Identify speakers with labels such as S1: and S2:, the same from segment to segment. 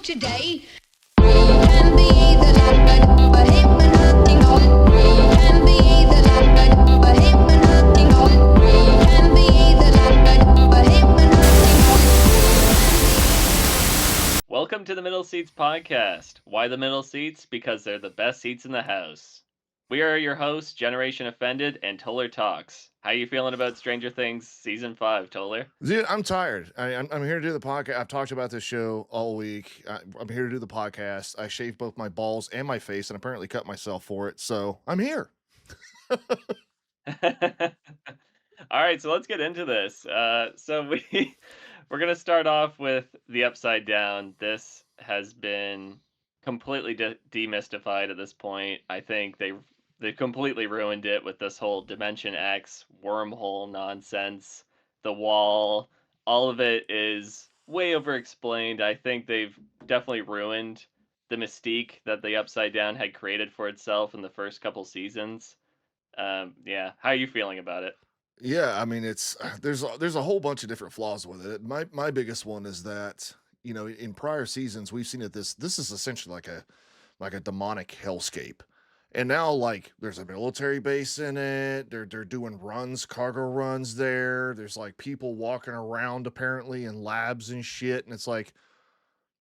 S1: today. We can be the leopard, but him and hunting on. We can be the leopard, but him and hunting on. We can be the leopard, but him and hunting on.
S2: Welcome to the Middle Seats Podcast. Why the middle seats? Because they're the best seats in the house. We are your hosts, Generation Offended and TolerTalks. How you feeling about Stranger Things Season 5, Toler?
S3: Dude, I'm tired. I'm here to do the podcast. I've talked about this show all week. I'm here to do the podcast. I shaved both my balls and my face and apparently cut myself for it. So I'm here.
S2: All right, so let's get into this. We're gonna start off with the Upside Down. This has been completely demystified at this point. I think they completely ruined it with this whole Dimension X wormhole nonsense. The wall, all of it is way over-explained. I think they've definitely ruined the mystique that the Upside Down had created for itself in the first couple seasons. Yeah, how are you feeling about it?
S3: Yeah, I mean there's a whole bunch of different flaws with it. My biggest one is that in prior seasons we've seen that this is essentially like a demonic hellscape. And now, like, there's a military base in it. They're doing runs, cargo runs there. There's like people walking around apparently in labs and shit. And it's like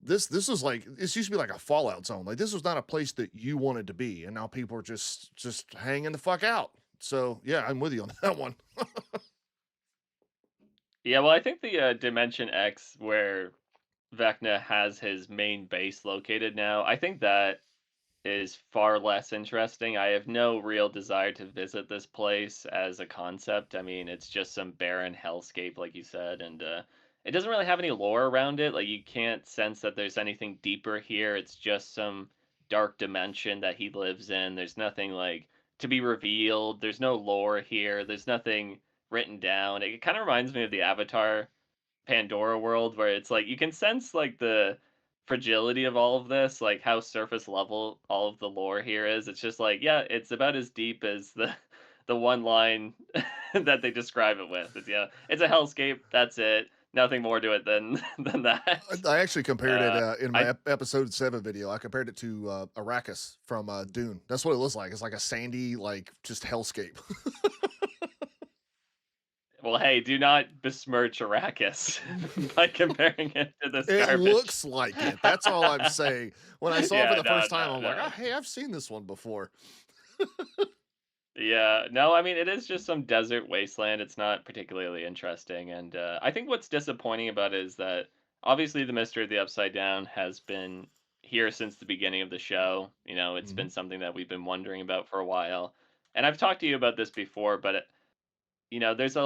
S3: this is like this used to be like a Fallout zone. Like this was not a place that you wanted to be, and now people are just hanging the fuck out. So yeah, I'm with you on that one.
S2: Yeah, well, I think the Dimension X, where Vecna has his main base located now, I think that is far less interesting. I have no real desire to visit this place as a concept. I mean, it's just some barren hellscape, like you said, and it doesn't really have any lore around it. Like, you can't sense that there's anything deeper here. It's just some dark dimension that he lives in. There's nothing, like, to be revealed. There's no lore here. There's nothing written down. It kind of reminds me of the Avatar Pandora world, where it's like you can sense like the fragility of all of this, like how surface level all of the lore here is. It's just like, yeah, it's about as deep as the one line that they describe it with. It's a hellscape. That's it. Nothing more to it than than that.
S3: I actually compared it in my
S2: I
S3: episode 7 video. I compared it to Arrakis from Dune. That's what it looks like. It's like a sandy, like just hellscape.
S2: Well, hey, do not besmirch Arrakis by comparing it to this
S3: It
S2: garbage.
S3: looks like it. That's all I'm saying. When I saw it for
S2: Yeah,
S3: the
S2: no,
S3: first time,
S2: no,
S3: I'm like,
S2: no.
S3: oh, hey, I've seen this one before.
S2: Yeah, no, I mean, it is just some desert wasteland. It's not particularly interesting. And I think what's disappointing about it is that obviously the mystery of the Upside Down has been here since the beginning of the show. It's
S3: Mhm.
S2: been something that we've been wondering about for a while. And I've talked to you about this before, but there's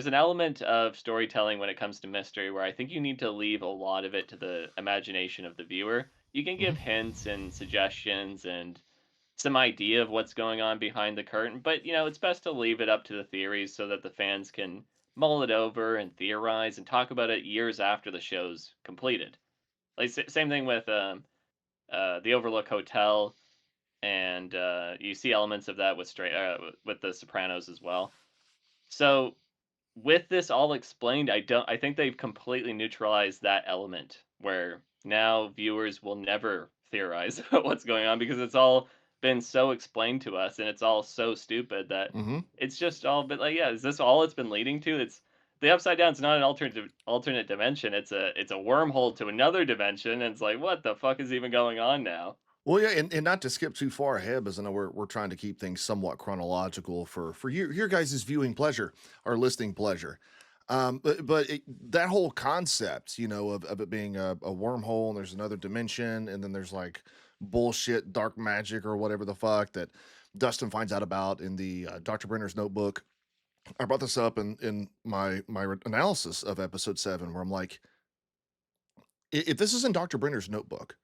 S2: an element of storytelling when it comes to mystery where I think you need to leave a lot of it to the imagination of the viewer. You can
S3: Mhm.
S2: give hints and suggestions and some idea of what's going on behind the curtain, but it's best to leave it up to the theories so that the fans can mull it over and theorize and talk about it years after the show's completed. Like same thing with the Overlook Hotel, and you see elements of that with the Sopranos as well. So with this all explained, I think they've completely neutralized that element where now viewers will never theorize about what's going on because it's all been so explained to us and it's all so stupid that
S3: Mhm.
S2: it's just all but like, yeah, is this all it's been leading to? It's the Upside Down's not an alternate dimension. It's a wormhole to another dimension, and it's like, what the fuck is even going on now?
S3: Well, yeah, and not to skip too far ahead, because I know we're trying to keep things somewhat chronological for your guys' viewing pleasure or listening pleasure. But that whole concept, of it being a wormhole and there's another dimension, and then there's like bullshit dark magic or whatever the fuck that Dustin finds out about in the Dr. Brenner's notebook. I brought this up in my analysis of episode 7, where I'm like, if this is in Dr. Brenner's notebook,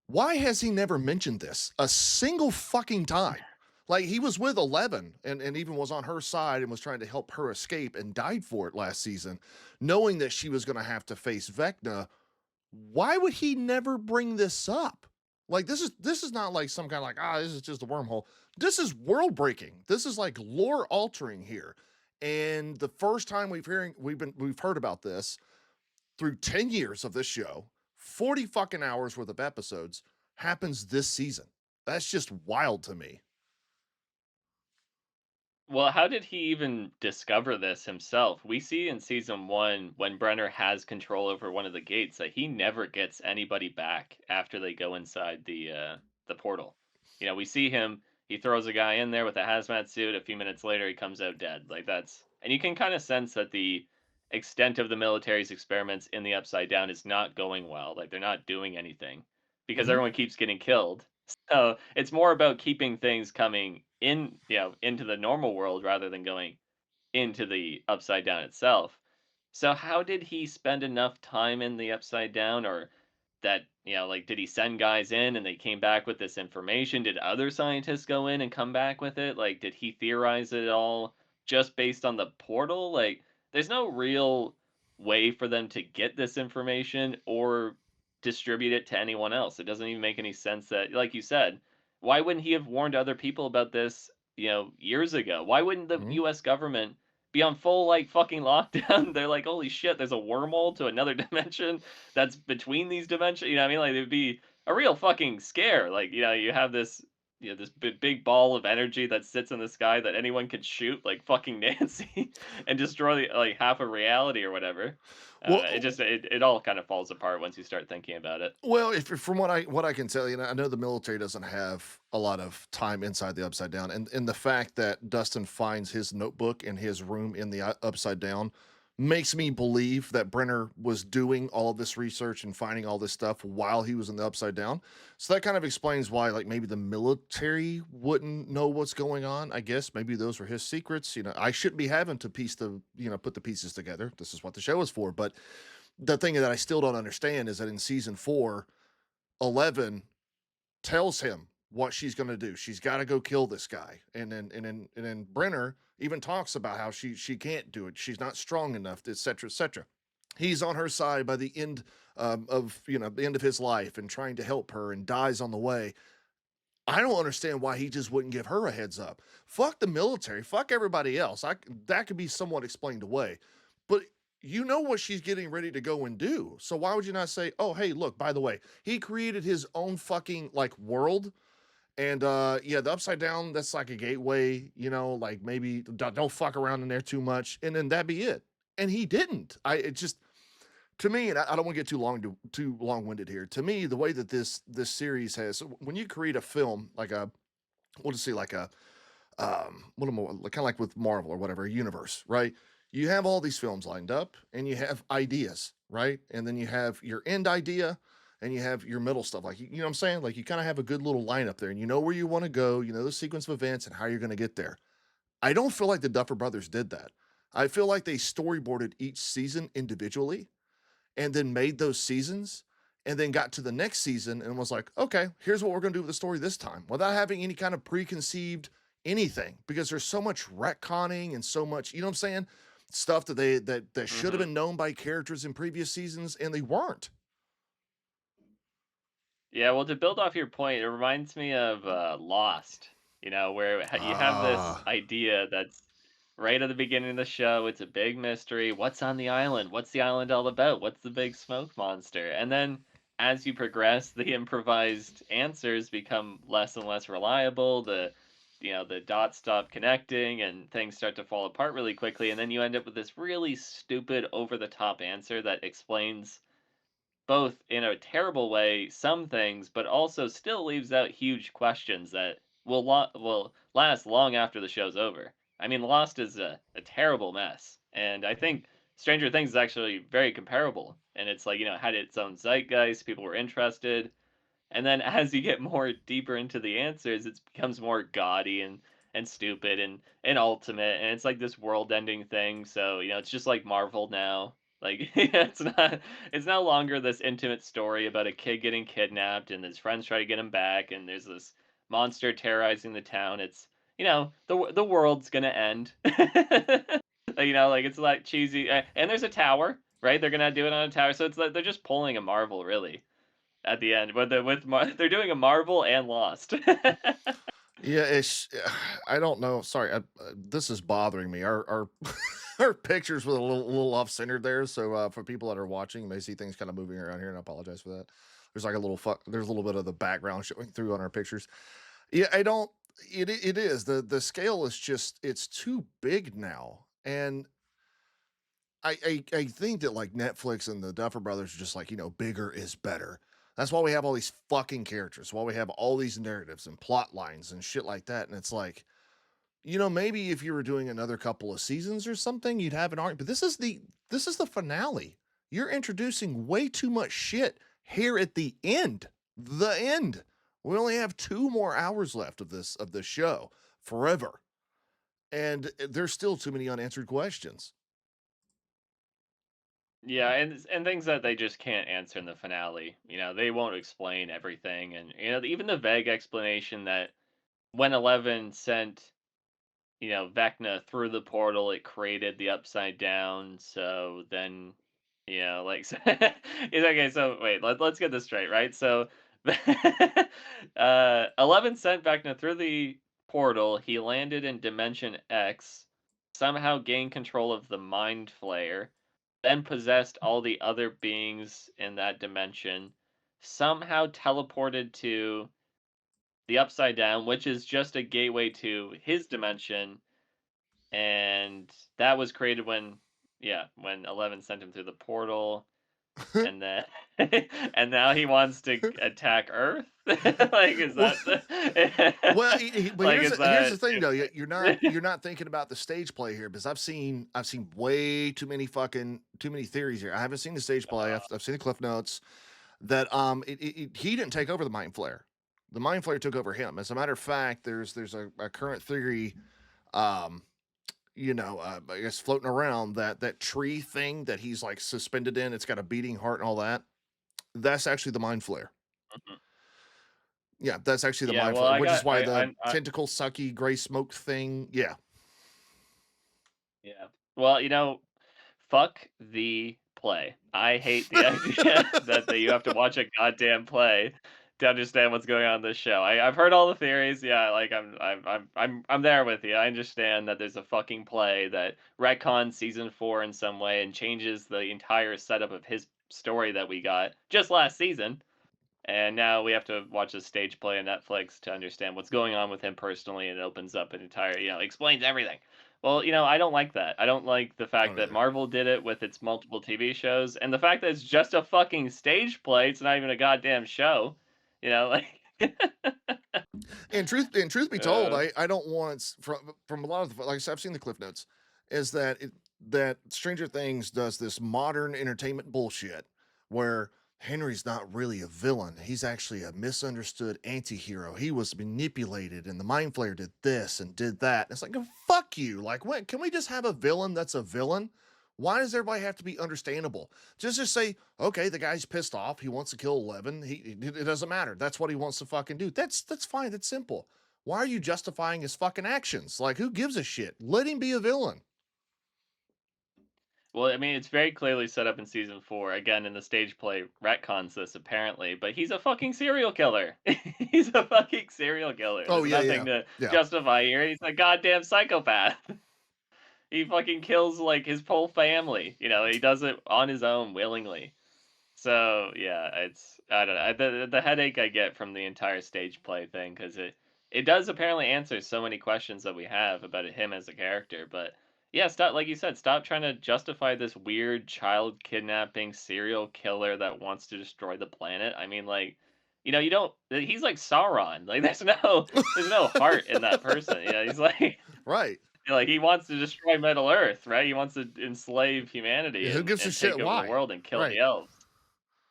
S3: why has he never mentioned this a single fucking time? Like he was with Eleven and even was on her side and was trying to help her escape and died for it last season, knowing that she was going to have to face Vecna. Why would he never bring this up? Like this is not like some kind of like, this is just a wormhole. This is world breaking. This is like lore altering here. And the first time we've heard about this through 10 years of this show, 40 fucking hours worth of episodes happens this season. That's just wild to me.
S2: Well, how did he even discover this himself? We see in season 1 when Brenner has control over one of the gates that he never gets anybody back after they go inside the portal. You know, we see him, he throws a guy in there with a hazmat suit, a few minutes later he comes out dead. Like that's and you can kind of sense that the extent of the military's experiments in the Upside Down is not going well. Like they're not doing anything because
S3: Mhm.
S2: everyone keeps getting killed. So it's more about keeping things coming in, into the normal world rather than going into the upside down itself. So how did he spend enough time in the upside down or that, like did he send guys in and they came back with this information? Did other scientists go in and come back with it? Like did he theorize it all just based on the portal? Like there's no real way for them to get this information or distribute it to anyone else. It doesn't even make any sense that like you said, why wouldn't he have warned other people about this, years ago? Why wouldn't the
S3: Mhm.
S2: US government be on full like fucking lockdown? They're like, holy shit, there's a wormhole to another dimension that's between these dimensions. You know what I mean? Like it'd be a real fucking scare. Like, you have this this big ball of energy that sits in the sky that anyone could shoot like fucking Nancy and destroy like half of reality or whatever. It
S3: Well,
S2: just it all kind of falls apart once you start thinking about it.
S3: well, if from what I can tell you, and I know the military doesn't have a lot of time inside the Upside Down, and the fact that Dustin finds his notebook in his room in the Upside Down makes me believe that Brenner was doing all of this research and finding all this stuff while he was in the Upside Down. So that kind of explains why, like, maybe the military wouldn't know what's going on. I guess maybe those were his secrets. I shouldn't be having to put the pieces together. This is what the show is for. But the thing that I still don't understand is that in season 4, 11 tells him what she's going to do. She's got to go kill this guy. And then Brenner even talks about how she can't do it. She's not strong enough, etc., etc. He's on her side by the end of the end of his life and trying to help her and dies on the way. I don't understand why he just wouldn't give her a heads up. Fuck the military. Fuck everybody else. That could be somewhat explained away. But you know what she's getting ready to go and do. So why would you not say, "Oh, hey, look, by the way, he created his own fucking like world and yeah, the upside down, that's like a gateway, like maybe don't fuck around in there too much and then that'd be it." And he didn't. It just to me, and I don't want to get too long-winded here. To me, the way that this series has when you create a film like a we'll just say like a what am I kind of like with Marvel or whatever, a universe, right? You have all these films lined up and you have ideas, right? And then you have your end idea and you have your middle stuff. Like, you know what I'm saying? Like, you kind of have a good little lineup there and you know where you want to go, you know, the sequence of events and how you're going to get there. I don't feel like the Duffer Brothers did that. I feel like they storyboarded each season individually and then made those seasons and then got to the next season and was like, okay, here's what we're going to do with the story this time without having any kind of preconceived anything because there's so much retconning and so much, you know what I'm saying? Stuff that should have
S2: Mhm.
S3: been known by characters in previous seasons and they weren't.
S2: Yeah, well, to build off your point, it reminds me of Lost, where you have this
S3: Ah,
S2: idea that's right at the beginning of the show. It's a big mystery. What's on the island? What's the island all about? What's the big smoke monster? And then as you progress, the improvised answers become less and less reliable. The dots stop connecting and things start to fall apart really quickly. And then you end up with this really stupid, over the top answer that explains both in a terrible way some things, but also still leaves out huge questions that will last long after the show's over. I mean, Lost is a terrible mess, and I think Stranger Things is actually very comparable. And it's like had its own zeitgeist, people were interested, and then as you get more deeper into the answers, it becomes more gaudy and stupid and ultimate, and it's like this world-ending thing. So it's just like Marvel now. Like it's no longer this intimate story about a kid getting kidnapped and his friends try to get him back, and there's this monster terrorizing the town. It's the world's gonna end. Like it's like cheesy, and there's a tower, right? They're gonna do it on a tower, so it's like they're just pulling a Marvel, really at the end. They're doing a Marvel and Lost.
S3: yeah, it's I don't know. Sorry, this is bothering me. Our our pictures with a little off centered there. So for people that are watching, you may see things kind of moving around here, and I apologize for that. There's like a little there's a little bit of the background showing through on our pictures. Yeah, I don't. It is the scale is just it's too big now, and I think that like Netflix and the Duffer Brothers are just like, bigger is better. That's why we have all these fucking characters. Why we have all these narratives and plot lines and shit like that. And it's like, maybe if you were doing another couple of seasons or something, you'd have an argument. But this is the finale. You're introducing way too much shit here at the end. The end. We only have 2 more hours left of this show forever. And there's still too many unanswered questions.
S2: Yeah, and things that they just can't answer in the finale. They won't explain everything, and even the vague explanation that when 11 sent Vecna through the portal, it created the upside down. So then, like, it's okay. So wait, let's get this straight, right? So, 11 sent Vecna through the portal. He landed in Dimension X, somehow gained control of the Mind Flayer, then possessed all the other beings in that dimension, somehow teleported to the upside down, which is just a gateway to his dimension, and that was created when 11 sent him through the portal, and then and now he wants to attack Earth. Like, is
S3: Well,
S2: that the
S3: well, but
S2: like,
S3: here's
S2: is
S3: here's the
S2: that
S3: thing though. You're not thinking about the stage play here because I've seen way too many theories here. I haven't seen the stage play. I've seen the cliff notes that he didn't take over the Mind Flayer. The Mind Flayer took over him. As a matter of fact, there's a current theory, um, I guess floating around that tree thing that he's like suspended in. It's got a beating heart and all that. That's actually the Mind Flayer.
S2: Mhm.
S3: Yeah, that's actually the
S2: Yeah,
S3: Mind
S2: well,
S3: Flayer,
S2: I
S3: which is
S2: got
S3: why the
S2: I
S3: tentacle sucky gray smoke thing. Yeah,
S2: yeah. Well, fuck the play. I hate the idea that you have to watch a goddamn play to understand what's going on in this show. I've heard all the theories. Yeah, like I'm there with you. I understand that there's a fucking play that retcons season 4 in some way and changes the entire setup of his story that we got just last season. And now we have to watch a stage play on Netflix to understand what's going on with him personally, and it opens up an entire, explains everything. Well, I don't like that. I don't like the
S3: I
S2: fact
S3: don't
S2: that
S3: either.
S2: Marvel did it with its multiple TV shows, and the fact that it's just a fucking stage play. It's not even a goddamn show. Like,
S3: And truth be told,
S2: uh,
S3: I don't want from a lot of like I said, I've seen the cliff notes, is that Stranger Things does this modern entertainment bullshit where Henry's not really a villain. He's actually a misunderstood anti-hero. He was manipulated and the Mind Flayer did this and did that. And it's like, fuck you. Like, what, can we just have a villain that's a villain? Why does everybody have to be understandable? Just say, okay, the guy's pissed off. He wants to kill 11. It doesn't matter. That's what he wants to fucking do. That's fine. That's simple. Why are you justifying his fucking actions? Like, who gives a shit? Let him be a villain.
S2: well, I mean, it's very clearly set up in season 4. Again, in the stage play, retcons this apparently, but he's a fucking serial killer. He's a fucking serial killer.
S3: Oh
S2: There's
S3: yeah, yeah,
S2: nothing to
S3: yeah.
S2: justify here. He's a goddamn psychopath. He fucking kills like his whole family. He does it on his own willingly. So yeah, it's I don't know the headache I get from the entire stage play thing, because it does apparently answer so many questions that we have about him as a character. But yeah, stop, like you said, stop trying to justify this weird child kidnapping serial killer that wants to destroy the planet. I mean, like, you don't. He's like Sauron. Like, there's no heart in that person. He's like.
S3: Right.
S2: Like, he wants to destroy Middle Earth, right? He wants to enslave
S3: Yeah,
S2: humanity
S3: who
S2: and,
S3: gives a
S2: and take
S3: shit
S2: over the
S3: why?
S2: world and kill the
S3: Right.
S2: elves.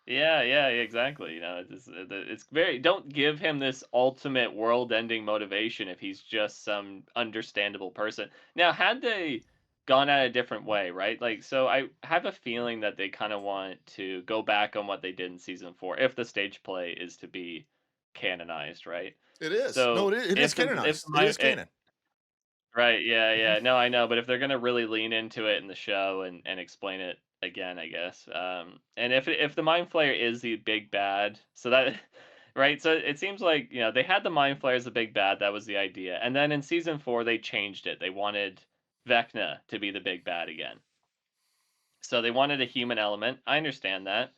S2: Yeah, yeah, exactly. It's very, don't give him this ultimate world-ending motivation if he's just some understandable person. Now, had they gone at a different way, right? Like, so I have a feeling that they kind of want to go back on what they did in season 4, if the stage play is to be canonized, right?
S3: It is. No,
S2: So
S3: it is
S2: if
S3: canonized. It
S2: my
S3: is canon.
S2: Right, yeah,
S3: Mhm.
S2: yeah. No, I know, but if they're gonna really lean into it in the show and explain it again, I guess. And if the Mind Flayer is the big bad, so that right, so it seems like, they had the Mind Flayer as the big bad, that was the idea. And then in season 4 they changed it. They wanted Vecna to be the big bad again. So they wanted a human element. I understand that.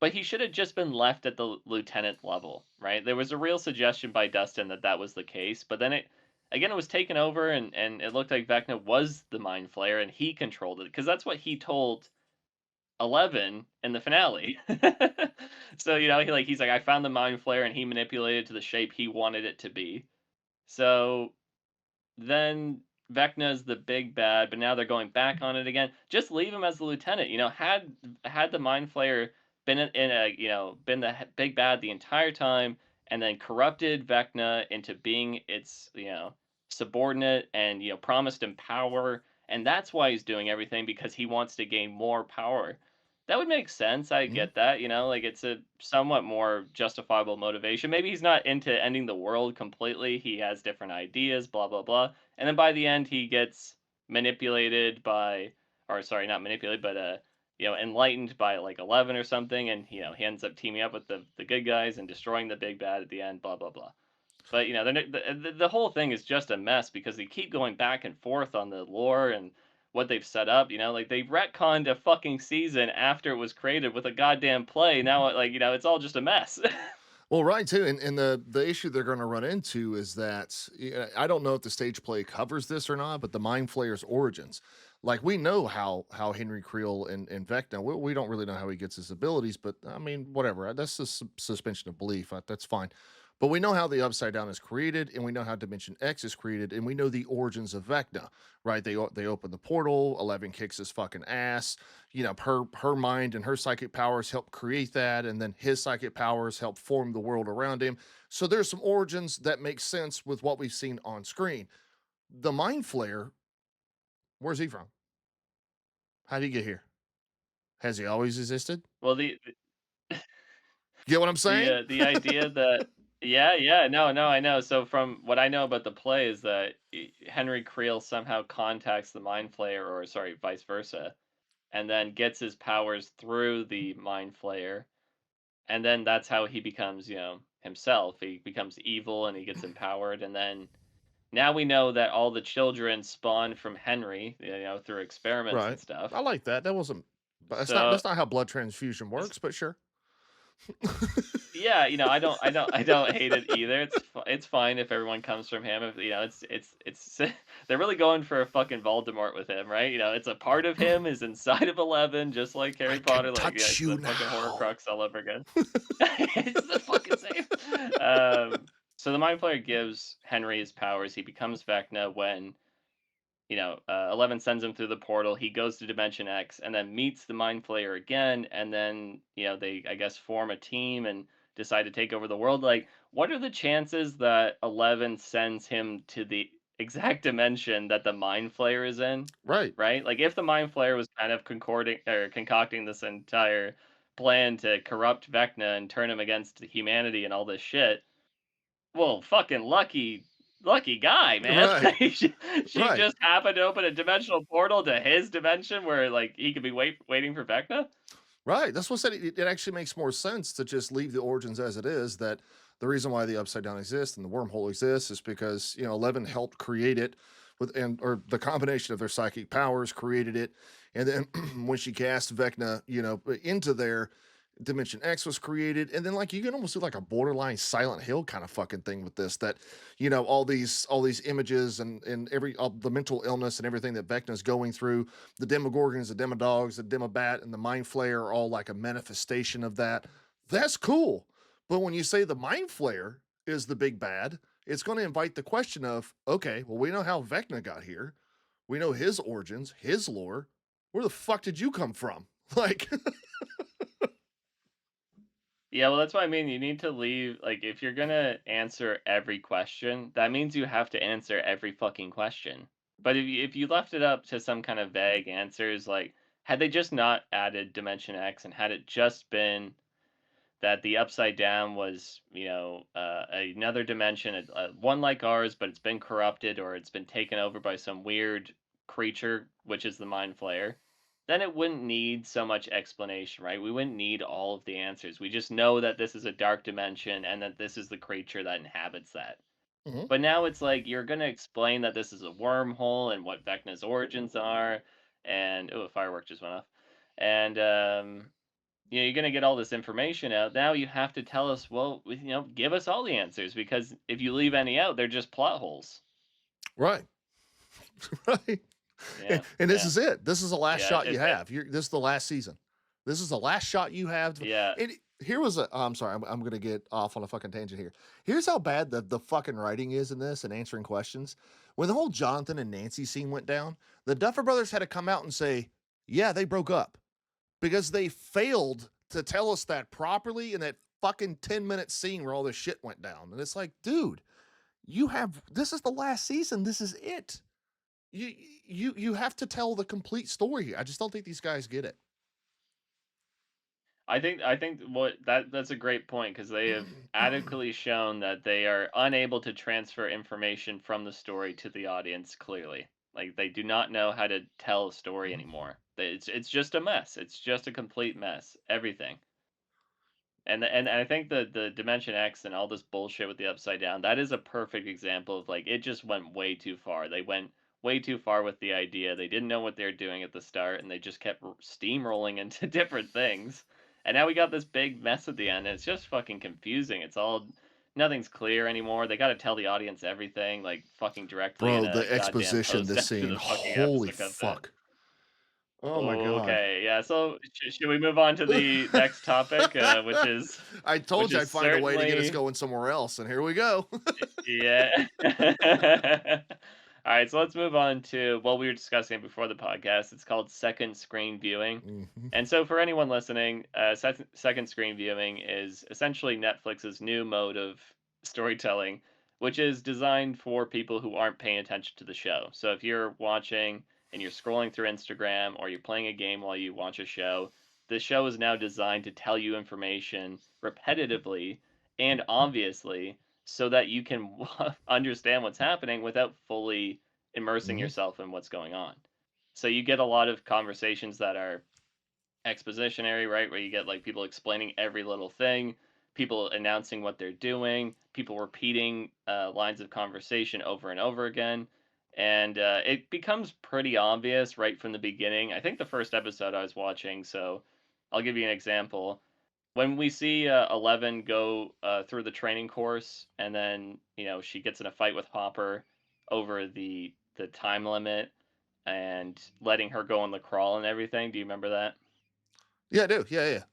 S2: But he should have just been left at the lieutenant level, right? There was a real suggestion by Dustin that that was the case, but then it was taken over, and it looked like Vecna was the mind flayer and he controlled it because that's what he told 11 in the finale. So, he's like, I found the mind flayer and he manipulated it to the shape he wanted it to be. So then Vecna's the big bad, but now they're going back on it again. Just leave him as the lieutenant. Had the mind flayer been been the big bad the entire time, and then corrupted Vecna into being its subordinate, and promised him power, and that's why he's doing everything because he wants to gain more power. That would make sense. I
S3: Mhm.
S2: get that. Like it's a somewhat more justifiable motivation. Maybe he's not into ending the world completely. He has different ideas, blah blah blah. And then by the end, he gets manipulated by, or sorry, not manipulated, but enlightened by like 11 or something, and he ends up teaming up with the good guys and destroying the big bad at the end, blah blah blah. But the whole thing is just a mess because they keep going back and forth on the lore and what they've set up. Like they retconned a fucking season after it was created with a goddamn play. Now, it's all just a mess.
S3: Well, right too, and the issue they're going to run into is that I don't know if the stage play covers this or not, but the Mind Flayer's origins, like we know how Henry Creel and Vecna, we don't really know how he gets his abilities, but I mean whatever, that's a suspension of belief, that's fine. But we know how the Upside Down is created, and we know how Dimension X is created, and we know the origins of Vecna, right? They open the portal, 11 kicks his fucking ass, her mind and her psychic powers help create that, and then his psychic powers help form the world around him. So there's some origins that make sense with what we've seen on screen. The Mind Flayer, where's he from? How did he get here? Has he always existed?
S2: Well, the
S3: Get what I'm saying?
S2: the idea that yeah, yeah, no, no, I know. So from what I know about the play is that Henry Creel somehow contacts the Mind Flayer, or sorry, vice versa, and then gets his powers through the Mind Flayer, and then that's how he becomes, himself. He becomes evil and he gets empowered, and then now we know that all the children spawned from Henry, through experiments and
S3: Right.
S2: stuff.
S3: I like that. That wasn't. But
S2: So
S3: that's not how blood transfusion works. But sure.
S2: yeah, I don't hate it either. It's fine if everyone comes from him. If it's they're really going for a fucking Voldemort with him, right? It's a part of him is inside of 11, just like
S3: I
S2: Harry
S3: can
S2: Potter. Like, yeah,
S3: touch
S2: it's
S3: you
S2: the fucking
S3: now.
S2: Horcrux all over again. It's the fucking same. So the Mind Flayer gives Henry his powers. He becomes Vecna when 11 sends him through the portal. He goes to Dimension X and then meets the Mind Flayer again. And then, they, I guess, form a team and decide to take over the world. Like, what are the chances that 11 sends him to the exact dimension that the Mind Flayer is in?
S3: Right.
S2: Right? Like, if the Mind Flayer was kind of concording or concocting this entire plan to corrupt Vecna and turn him against humanity and all this shit, well, fucking lucky guy, man.
S3: Right.
S2: She
S3: Right.
S2: just happened to open a dimensional portal to his dimension where, like, he could be waiting for Vecna?
S3: Right. That's what said it actually makes more sense to just leave the origins as it is. That the reason why the upside down exists and the wormhole exists is because 11 helped create it with and or the combination of their psychic powers created it, and then when she cast Vecna, into there, Dimension X was created, and then like you can almost do like a borderline Silent Hill kind of fucking thing with this. That all these images and every all the mental illness and everything that Vecna's going through, the Demogorgons, the Demodogs, the Demobat, and the Mind Flayer are all like a manifestation of that. That's cool. But when you say the Mind Flayer is the big bad, it's going to invite the question of, okay, well, we know how Vecna got here. We know his origins, his lore. Where the fuck did you come from? Like,
S2: Yeah, well, that's what I mean. You need to leave, like, if you're gonna answer every question, that means you have to answer every fucking question. But if you left it up to some kind of vague answers, like, had they just not added Dimension X and had it just been that the upside down was another dimension, one like ours, but it's been corrupted or it's been taken over by some weird creature, which is the Mind Flayer, then it wouldn't need so much explanation, right? We wouldn't need all of the answers. We just know that this is a dark dimension and that this is the creature that inhabits that.
S3: Mhm.
S2: But now it's like you're gonna explain that this is a wormhole and what Vecna's origins are, and oh, a firework just went off, and you're gonna get all this information out. Now you have to tell us, well, give us all the answers because if you leave any out, they're just plot holes.
S3: Right. Right.
S2: Yeah,
S3: And this
S2: yeah,
S3: is it. This is the last
S2: yeah.
S3: shot you have. This is the last season. This is the last shot you have.
S2: Yeah,
S3: And here was a. I'm sorry. I'm going to get off on a fucking tangent here. Here's how bad the fucking writing is in this and answering questions. When the whole Jonathan and Nancy scene went down, the Duffer Brothers had to come out and say, "Yeah, they broke up," because they failed to tell us that properly in that fucking 10-minute scene where all this shit went down. And it's like, dude, this is the last season. This is it. You you have to tell the complete story. I just don't think these guys get it.
S2: I think that's a great point because they have adequately shown that they are unable to transfer information from the story to the audience clearly. Like they do not know how to tell a story anymore. It's just a mess. It's just a complete mess. Everything. And I think the Dimension X and all this bullshit with the Upside Down, that is a perfect example of like it just went way too far. They went way too far with the idea. They didn't know what they were doing at the start, and they just kept steamrolling into different things. And now we got this big mess at the end, and it's just fucking confusing. It's all nothing's clear anymore. They got to tell the audience everything, like fucking directly in
S3: Bro,
S2: a
S3: the
S2: goddamn
S3: exposition
S2: post
S3: this
S2: after
S3: scene.
S2: the fucking
S3: Holy
S2: episode comes out.
S3: fuck. Oh my god.
S2: Okay, yeah. So should we move on to the next topic,
S3: I
S2: which
S3: told you
S2: is
S3: I'd find a way to get us
S2: certainly
S3: going somewhere else, and here we go.
S2: yeah. All right, so let's move on to what we were discussing before the podcast. It's called second screen viewing.
S3: Mhm.
S2: And so, for anyone listening, second screen viewing is essentially Netflix's new mode of storytelling, which is designed for people who aren't paying attention to the show. So, if you're watching and you're scrolling through Instagram or you're playing a game while you watch a show, the show is now designed to tell you information repetitively and obviously so that you can understand what's happening without fully immersing
S3: Mhm.
S2: yourself in what's going on. So you get a lot of conversations that are expositionary, right? Where you get like people explaining every little thing, people announcing what they're doing, people repeating lines of conversation over and over again. And it becomes pretty obvious right from the beginning. I think the first episode I was watching, so I'll give you an example when we see 11 go through the training course and then she gets in a fight with Hopper over the time limit and letting her go on the crawl and everything. Do you remember that?
S3: Yeah, I do. Yeah, yeah.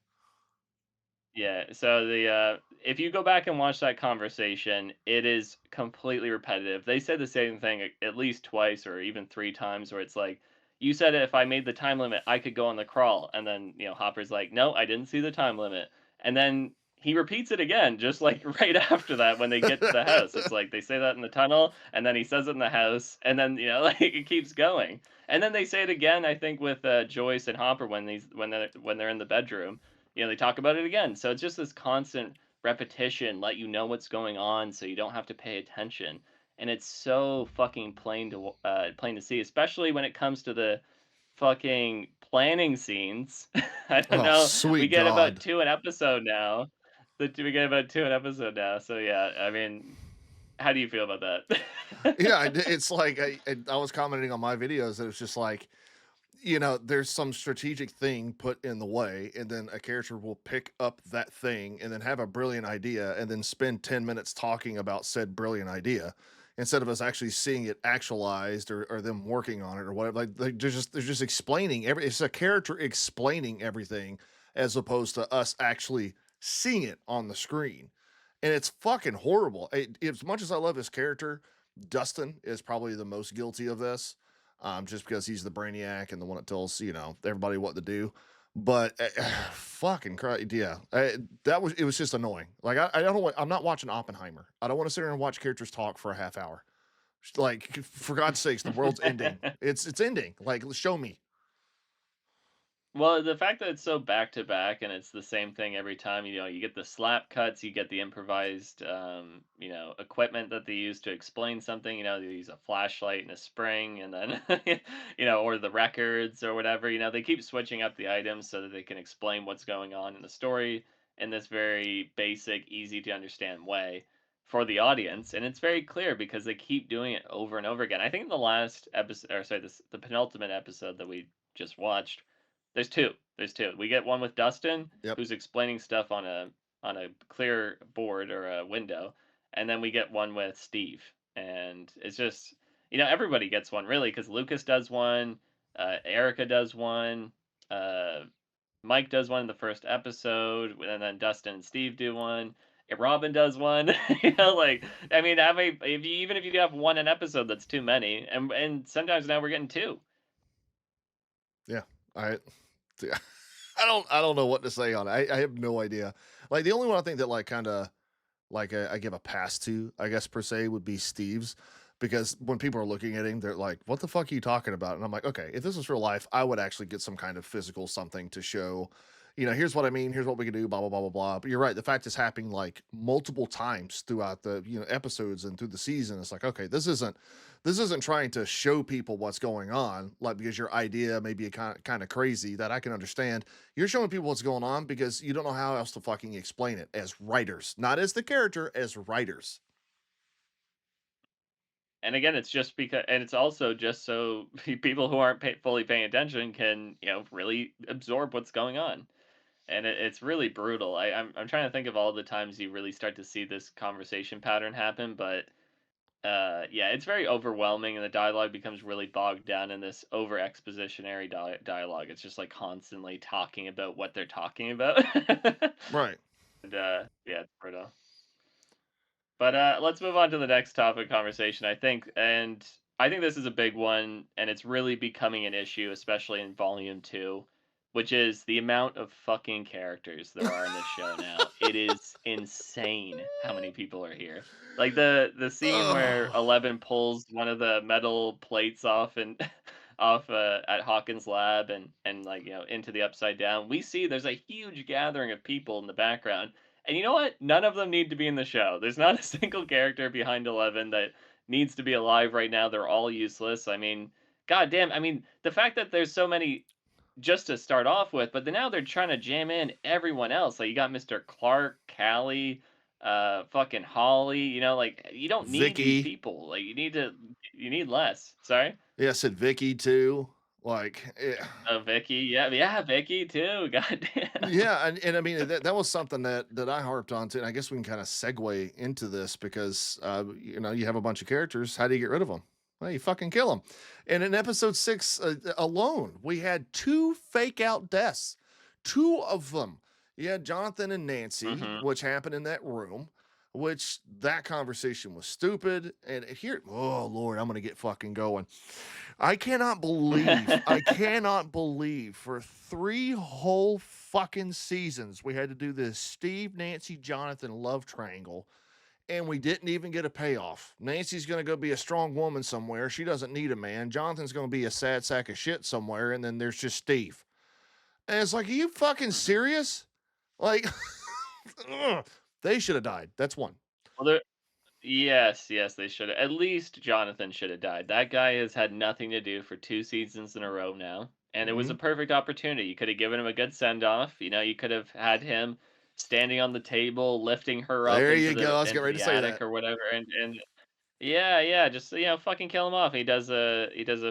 S2: Yeah, so the if you go back and watch that conversation, it is completely repetitive. They said the same thing at least twice or even three times where it's like you said if I made the time limit, I could go on the crawl. And then, Hopper's like, "No, I didn't see the time limit." And then he repeats it again just like right after that when they get to the house. It's like they say that in the tunnel and then he says it in the house and then, like it keeps going. And then they say it again I think with Joyce and Hopper when they're in the bedroom they talk about it again. So it's just this constant repetition, let you know what's going on so you don't have to pay attention. And it's so fucking plain to see, especially when it comes to the fucking planning scenes. I don't
S3: Oh,
S2: know. We
S3: sweet
S2: get about
S3: God.
S2: two an episode now. We get about two an episode now. So yeah, I mean, how do you feel about that?
S3: Yeah, it's like I was commenting on my videos that it's just like, there's some strategic thing put in the way, and then a character will pick up that thing and then have a brilliant idea and then spend 10 minutes talking about said brilliant idea instead of us actually seeing it actualized or them working on it or whatever. Like they're just explaining it's a character explaining everything as opposed to us actually seeing it on the screen. And it's fucking horrible. As much as I love his character, Dustin is probably the most guilty of this, just because he's the brainiac and the one that tells everybody what to do. But fucking Christ, yeah, it was just annoying. Like I don't want, I'm not watching Oppenheimer. I don't want to sit there and watch characters talk for a half hour. Like for God's sakes, the world's ending. It's ending. Like show me.
S2: Well, the fact that it's so back to back and it's the same thing every time, you get the slap cuts, you get the improvised, equipment that they use to explain something. They use a flashlight and a spring, and then, or the records or whatever. They keep switching up the items so that they can explain what's going on in the story in this very basic, easy to understand way. for the audience, and it's very clear because they keep doing it over and over again. I think in the last episode, or sorry, the penultimate episode that we just watched, there's two. There's two. We get one with Dustin,
S3: Yep.
S2: who's explaining stuff on a clear board or a window, and then we get one with Steve, and it's just everybody gets one really because Lucas does one, Erica does one, uh, Mike does one in the first episode, and then Dustin and Steve do one. Robin does one. Like I mean, even if you have one an episode, that's too many. And sometimes now we're getting two.
S3: Yeah. I I don't know what to say on it. I have no idea. Like the only one I think that like kind of like I give a pass to, I guess per se, would be Steve's, because when people are looking at him, they're like, "What the fuck are you talking about?" And I'm like, "Okay, if this was real life, I would actually get some kind of physical something to show, here's what I mean, here's what we can do, blah blah blah blah blah." But you're right, the fact it's happening like multiple times throughout the episodes and through the season, it's like, okay, this isn't trying to show people what's going on, like because your idea may be kind of crazy that I can understand. You're showing people what's going on because you don't know how else to fucking explain it as writers, not as the character, as writers.
S2: And again, it's just because, and it's also just so people who aren't fully paying attention can really absorb what's going on. And it's really brutal. I'm trying to think of all the times you really start to see this conversation pattern happen, but yeah, it's very overwhelming, and the dialogue becomes really bogged down in this over expositionary dialogue. It's just like constantly talking about what they're talking about.
S3: Right.
S2: And yeah, it's brutal. But let's move on to the next topic conversation, I think this is a big one, and it's really becoming an issue, especially in volume 2, which is the amount of fucking characters there are in this show now. It is insane how many people are here. Like the scene where
S3: Ugh.
S2: 11 pulls one of the metal plates off and off at Hawkins' lab and like into the upside down. We see there's a huge gathering of people in the background, and you know what? None of them need to be in the show. There's not a single character behind 11 that needs to be alive right now. They're all useless. I mean, goddamn. I mean, the fact that there's so many just to start off with, but then now they're trying to jam in everyone else. Like you got Mr. Clark, Callie, fucking Holly. Like you don't need these
S3: Vicky.
S2: people. Like you need less. Sorry.
S3: Yeah, I said Vicky too. Like,
S2: Oh, Vicky. Yeah, yeah, Vicky too. Goddamn.
S3: yeah, and I mean that was something that I harped on to, and I guess we can kind of segue into this because you have a bunch of characters. How do you get rid of them? Well, you fucking kill them. And in episode 6 alone, we had 2 fake out deaths. 2 of them. You had Jonathan and Nancy,
S2: Hmm.
S3: which happened in that room. Which that conversation was stupid. And here, oh Lord, I'm gonna get fucking going. I cannot believe for 3 whole fucking seasons we had to do this Steve, Nancy, Jonathan love triangle, and we didn't even get a payoff. Nancy's gonna go be a strong woman somewhere. She doesn't need a man. Jonathan's gonna be a sad sack of shit somewhere, and then there's just Steve. And it's like, are you fucking
S2: Hmm.
S3: serious? Like, ugh, they should have died. That's one.
S2: Well, yes, yes, they should. At least Jonathan should have died. That guy has had nothing to do for 2 seasons in a row now, and it was
S3: Hmm.
S2: a perfect opportunity. You could have given him a good send off. You could have had him standing on the table, lifting her up
S3: There you go. I was getting
S2: into
S3: ready
S2: the
S3: to say
S2: attic
S3: that.
S2: or whatever, and yeah, yeah, just fucking kill him off. He does a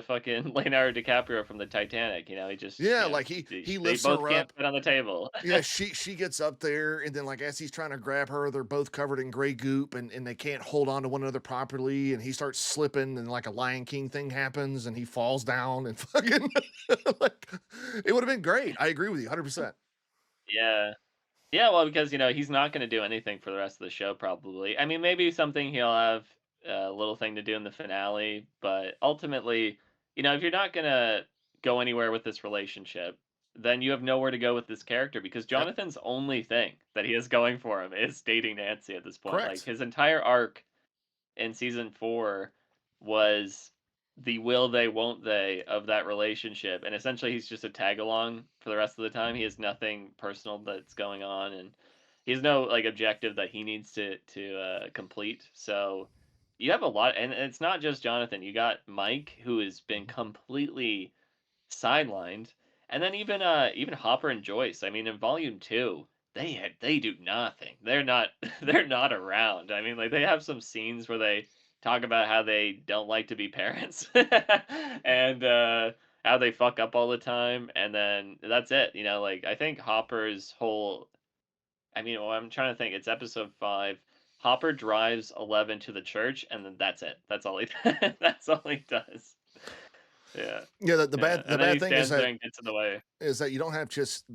S2: fucking Leonardo DiCaprio from the Titanic. He just
S3: Yeah, like he
S2: they
S3: lifts
S2: both
S3: her
S2: can't
S3: up.
S2: fit on the table.
S3: Yeah, she gets up there, and then like as he's trying to grab her, they're both covered in gray goop, and they can't hold on to one another properly, and he starts slipping, and like a Lion King thing happens, and he falls down, and fucking like it would have been great. I agree with you 100%.
S2: Yeah. Yeah, well, because he's not going to do anything for the rest of the show, probably. I mean, maybe something he'll have a little thing to do in the finale, but ultimately, if you're not going to go anywhere with this relationship, then you have nowhere to go with this character because
S3: Yep,
S2: Jonathan's only thing that he has going for him is dating Nancy at this point. Like
S3: correct.
S2: his entire arc in season 4 was the will they won't they of that relationship, and essentially he's just a tag along for the rest of the time. He has nothing personal that's going on, and he has no like objective that he needs to complete. So you have a lot, and it's not just Jonathan. You got Mike, who has been
S3: Mhm.
S2: completely sidelined, and then even Hopper and Joyce. I mean, in volume 2, they do nothing. They're not they're not around. I mean, like they have some scenes where they talk about how they don't like to be parents and how they fuck up all the time, and then that's it. You know, like I think Hopper's whole I mean, well, I'm trying to think. It's episode 5. Hopper drives 11 to the church, and then that's it. That's all he that's all he does. Yeah.
S3: Yeah,
S2: Yeah.
S3: the
S2: And then he
S3: bad thing
S2: stands there and gets in the way.
S3: is that you don't have just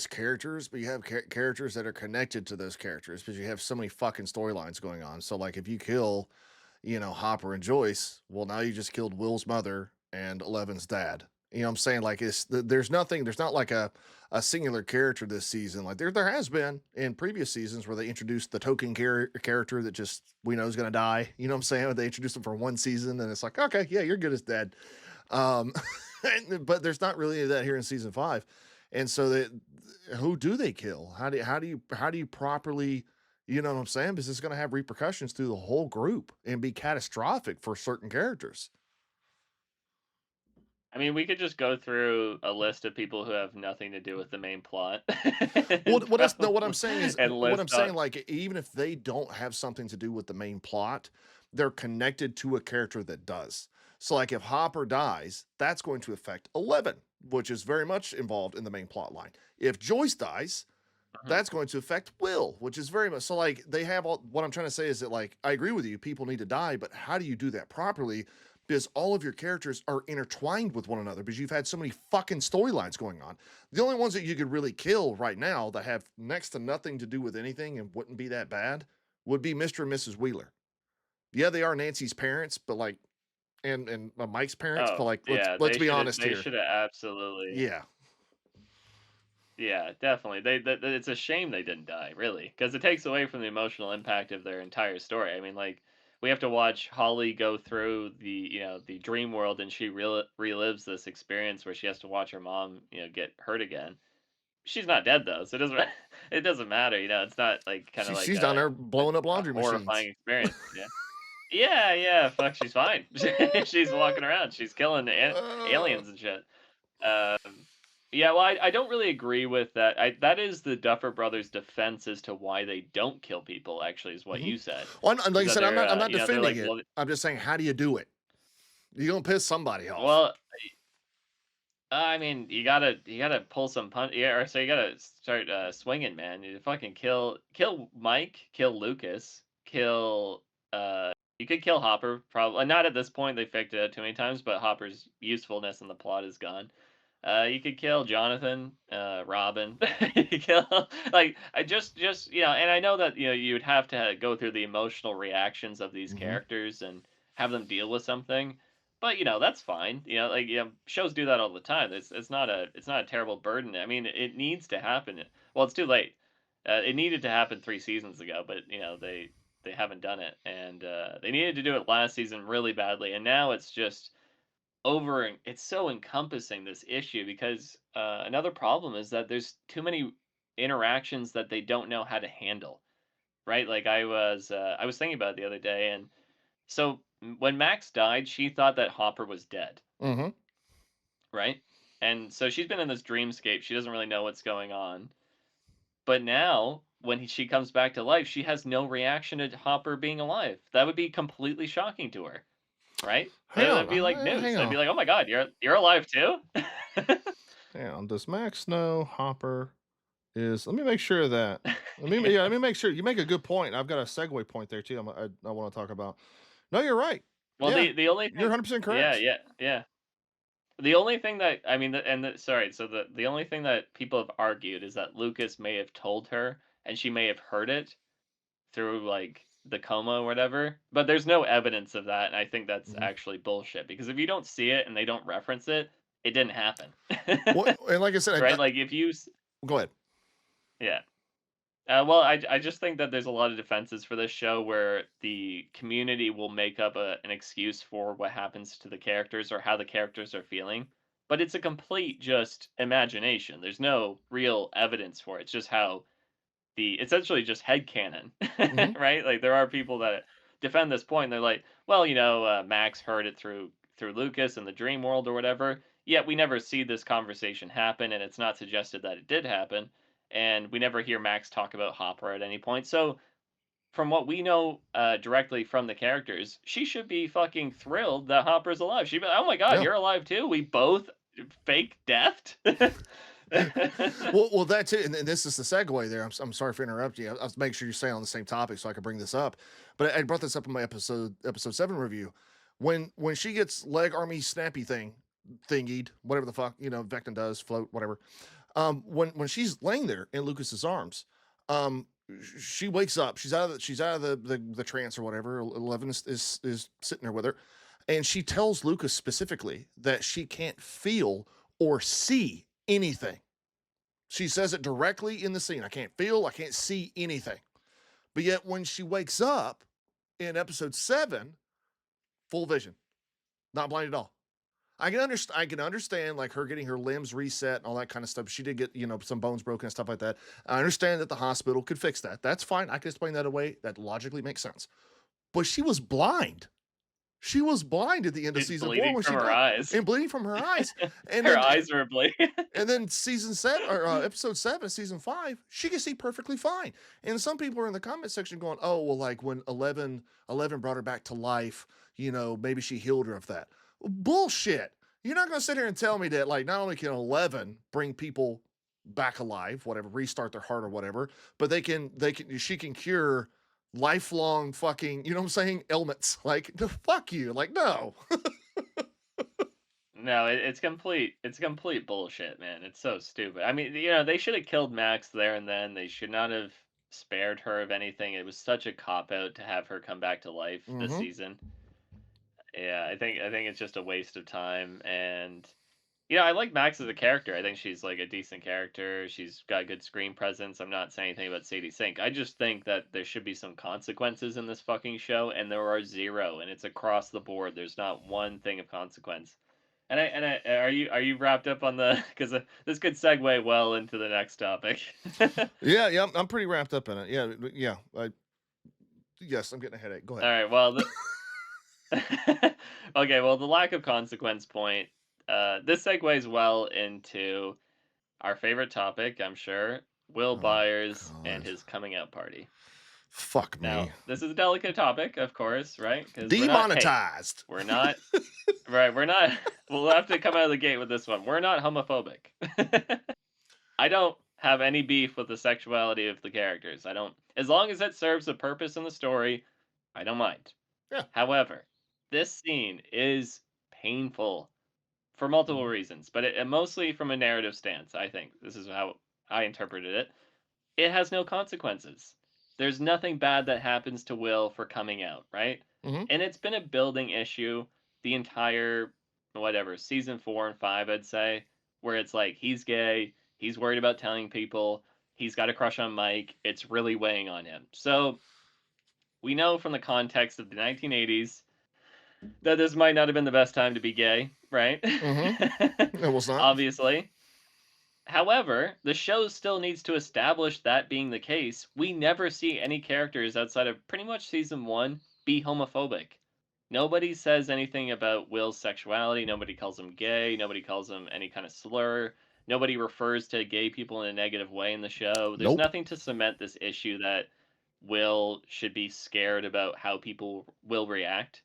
S3: characters, but you have characters that are connected to those characters because you have so many fucking storylines going on. So like if you kill, Hopper and Joyce, well now you just killed Will's mother and Eleven's dad. You know what I'm saying? Like there's nothing, there's not like a singular character this season. Like there has been in previous seasons where they introduced the token character that just we know is gonna die. You know what I'm saying? They introduced him for one season and it's like, okay, yeah, you're good as dead. Um, but there's not really that here in season 5. And so who do they kill? How do you properly, you know what I'm saying? Because it's going to have repercussions through the whole group and be catastrophic for certain characters.
S2: I mean, we could just go through a list of people who have nothing to do with the main plot.
S3: Well,
S2: and
S3: what I'm saying is,
S2: and
S3: what I'm
S2: list out
S3: saying, like, even if they don't have something to do with the main plot, they're connected to a character that does. So, like, if Hopper dies, that's going to affect 11, which is very much involved in the main plot line. If Joyce dies,
S2: Mhm.
S3: that's going to affect Will, which is very much so. Like, they have all. What I'm trying to say is that, like, I agree with you. People need to die, but how do you do that properly? Because all of your characters are intertwined with one another because you've had so many fucking storylines going on. The only ones that you could really kill right now that have next to nothing to do with anything and wouldn't be that bad would be Mr. and Mrs. Wheeler. Yeah, they are Nancy's parents, but like, and Mike's parents, but
S2: Oh,
S3: like, let's
S2: yeah,
S3: let's be honest
S2: they
S3: here.
S2: should have absolutely.
S3: Yeah.
S2: Yeah, definitely. It's a shame they didn't die, really, because it takes away from the emotional impact of their entire story. I mean, like we have to watch Holly go through the dream world, and she relives this experience where she has to watch her mom, get hurt again. She's not dead though, so it doesn't it doesn't matter. It's not like kind of like
S3: She's down there blowing up
S2: a
S3: laundry
S2: horrifying
S3: machines.
S2: experience. Yeah. Yeah, yeah. Fuck, she's fine. She's walking around. She's killing
S3: Uh,
S2: aliens and shit. Um, yeah, well, I don't really agree with that. That is the Duffer Brothers' defense as to why they don't kill people. Actually, is what
S3: mhm.
S2: you said.
S3: Well, like
S2: Is
S3: I
S2: that
S3: said, I'm
S2: they're
S3: not I'm not
S2: they're
S3: defending
S2: like,
S3: it.
S2: well,
S3: I'm just saying, how do you do it? You're gonna piss somebody off.
S2: well, I mean, you gotta pull some punch. Yeah, or so you gotta start swinging, man. You fucking kill Mike, kill Lucas, kill. You could kill Hopper. Probably not at this point. They faked it out too many times, but Hopper's usefulness in the plot is gone. You could kill Jonathan, Robin. You could kill like I just and I know that you would have to go through the emotional reactions of these
S3: Hmm.
S2: characters and have them deal with something. But that's fine. Like shows do that all the time. It's not a terrible burden. I mean, it needs to happen. Well, it's too late. It needed to happen 3 seasons ago, but they haven't done it, and they needed to do it last season really badly, and now it's just it's so encompassing, this issue, because another problem is that there's too many interactions that they don't know how to handle, right? Like I was thinking about it the other day, and so when Max died, she thought that Hopper was dead,
S3: Hmm.
S2: right? And so she's been in this dreamscape. She doesn't really know what's going on. But now, when she comes back to life, she has no reaction to Hopper being alive. That would be completely shocking to her, right?
S3: Hang
S2: That
S3: on,
S2: would be like news.
S3: hang
S2: That'd be
S3: on,
S2: like, "Oh my god, you're alive too?"
S3: hang on. Does Max know Hopper is? Let me make sure that. Let me make sure. You make a good point. I've got a segue point there too. I want to talk about. No, you're right.
S2: Well,
S3: Yeah,
S2: the only
S3: you're
S2: thing.
S3: 100%
S2: Yeah,
S3: correct.
S2: yeah, yeah. The only thing that I mean, sorry. So the only thing that people have argued is that Lucas may have told her, and she may have heard it through like the coma or whatever. But there's no evidence of that, and I think that's
S3: Hmm.
S2: actually bullshit. Because if you don't see it and they don't reference it, it didn't happen,
S3: What? And like I said,
S2: right? Like if
S3: go ahead.
S2: yeah. Well, I just think that there's a lot of defenses for this show where the community will make up an excuse for what happens to the characters or how the characters are feeling, but it's a complete just imagination. There's no real evidence for it. It's just how essentially just headcanon,
S3: Hmm.
S2: right? Like there are people that defend this point. They're like, well, Max heard it through Lucas in the dream world or whatever. Yet we never see this conversation happen, and it's not suggested that it did happen. and we never hear Max talk about Hopper at any point. So from what we know directly from the characters, she should be fucking thrilled that Hopper's alive. She'd be like, "Oh my god,
S3: Yeah.
S2: you're alive too. We both fake deathed."
S3: Well, that's it. And this is the segue there. I'm sorry for interrupting you. I'll make sure you stay on the same topic so I can bring this up. But I brought this up in my episode 7 review. When she gets leg army snappy thingied, whatever the fuck, Vecna does, float, whatever. When she's laying there in Lucas's arms, she wakes up. She's out of the trance or whatever. 11 is sitting there with her, and she tells Lucas specifically that she can't feel or see anything. She says it directly in the scene. I can't feel, I can't see anything. But yet when she wakes up in episode 7, full vision, not blind at all. I can understand like her getting her limbs reset and all that kind of stuff. She did get, some bones broken and stuff like that. I understand that the hospital could fix that. That's fine. I can explain that away. That logically makes sense. But she was blind. She was blind at the end of
S2: She's
S3: season 4
S2: bleeding
S3: when she
S2: from her
S3: died.
S2: eyes.
S3: And bleeding from her eyes. And
S2: Her
S3: then,
S2: eyes were bleeding.
S3: and then season 7 or episode 7, season 5, she can see perfectly fine. And some people are in the comment section going, "Oh, well, like when 11 brought her back to life, maybe she healed her of that." Bullshit. You're not going to sit here and tell me that, like, not only can 11 bring people back alive, whatever, restart their heart or whatever, but she can cure lifelong fucking, you know what I'm saying, ailments. Like, fuck you. Like, no.
S2: No, it's complete bullshit, man. It's so stupid. I mean, they should have killed Max there and then. They should not have spared her of anything. It was such a cop out to have her come back to life this
S3: Mhm.
S2: season. Yeah, I think it's just a waste of time. And I like Max as a character. I think she's like a decent character. She's got good screen presence. I'm not saying anything about Sadie Sink. I just think that there should be some consequences in this fucking show, and there are zero, and it's across the board. There's not one thing of consequence. Are you wrapped up on the, because this could segue well into the next topic.
S3: Yeah, I'm pretty wrapped up in it. Yeah. Yes, I'm getting a headache. Go
S2: All
S3: ahead.
S2: right, well, okay, well, the lack of consequence point. This segues well into our favorite topic, I'm sure, Will
S3: Oh,
S2: Byers and
S3: God.
S2: his coming out party.
S3: Fuck
S2: Now,
S3: me.
S2: this is a delicate topic, of course, right? 'Cause
S3: Demonetized.
S2: we're not, right, we'll have to come out of the gate with this one. We're not homophobic. I don't have any beef with the sexuality of the characters. I don't, as long as it serves a purpose in the story, I don't mind.
S3: Yeah.
S2: However, this scene is painful for multiple reasons, but it mostly from a narrative stance, I think. This is how I interpreted it. It has no consequences. There's nothing bad that happens to Will for coming out, right?
S3: Mhm.
S2: And it's been a building issue the entire, whatever, season 4 and 5, I'd say, where it's like he's gay, he's worried about telling people, he's got a crush on Mike, it's really weighing on him. So we know from the context of the 1980s that this might not have been the best time to be gay, right?
S3: It was not.
S2: Obviously. However, the show still needs to establish that being the case. We never see any characters outside of pretty much season 1 be homophobic. Nobody says anything about Will's sexuality. Nobody calls him gay. Nobody calls him any kind of slur. Nobody refers to gay people in a negative way in the show. There's
S3: Nope.
S2: nothing to cement this issue that Will should be scared about how people will react.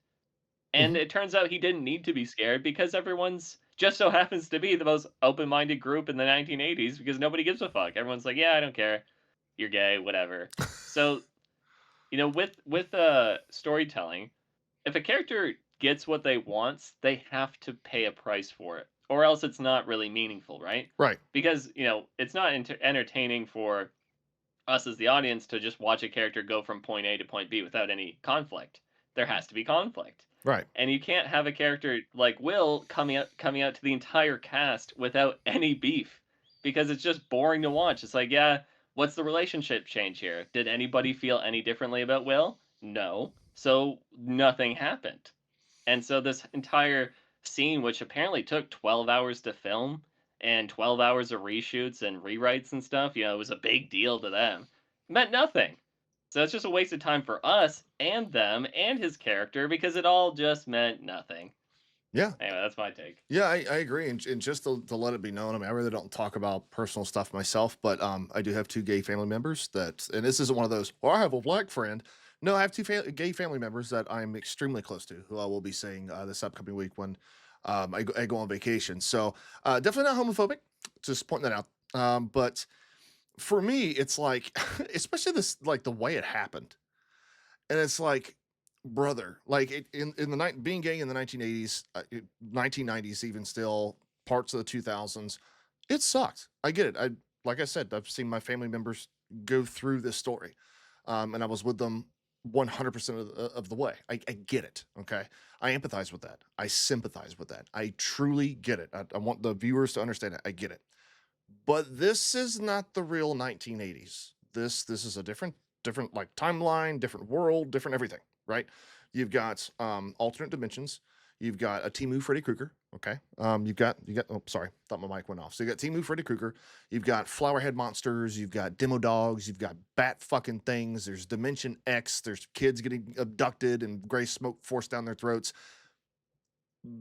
S2: And
S3: Mhm.
S2: it turns out he didn't need to be scared because everyone's just so happens to be the most open-minded group in the 1980s because nobody gives a fuck. Everyone's like, yeah, I don't care. You're gay, whatever. So, with storytelling, if a character gets what they want, they have to pay a price for it, or else it's not really meaningful, right?
S3: Right.
S2: Because, it's not entertaining for us as the audience to just watch a character go from point A to point B without any conflict. There has to be conflict.
S3: Right.
S2: And you can't have a character like Will coming out to the entire cast without any beef because it's just boring to watch. It's like, yeah, what's the relationship change here? Did anybody feel any differently about Will? No. So nothing happened. And so this entire scene, which apparently took 12 hours to film and 12 hours of reshoots and rewrites and stuff, it was a big deal to them, meant nothing. So it's just a waste of time for us and them and his character because it all just meant nothing.
S3: Yeah.
S2: Anyway, that's my take.
S3: Yeah, I agree. And just to let it be known, I mean, I really don't talk about personal stuff myself, but I do have two gay family members that, and this isn't one of those, well, I have a black friend. No, I have two gay family members that I'm extremely close to, who I will be seeing this upcoming week when I go on vacation. So definitely not homophobic, just pointing that out. But for me, it's like, especially this, like the way it happened. And it's like, brother, like in the night being gay in the 1980s, 1990s, even still parts of the 2000s, it sucked. I get it. Like I said, I've seen my family members go through this story, and I was with them 100% of the way. I get it. Okay, I empathize with that. I sympathize with that. I truly get it. I want the viewers to understand it. I get it. But this is not the real 1980s. This is a different like timeline, different world, different everything, right? You've got alternate dimensions. You've got a Timu Freddy Krueger. Okay. You got oh sorry, thought my mic went off. So you got Timu Freddy Krueger, you've got flowerhead monsters, you've got demo dogs, you've got bat fucking things, there's Dimension X, there's kids getting abducted and gray smoke forced down their throats.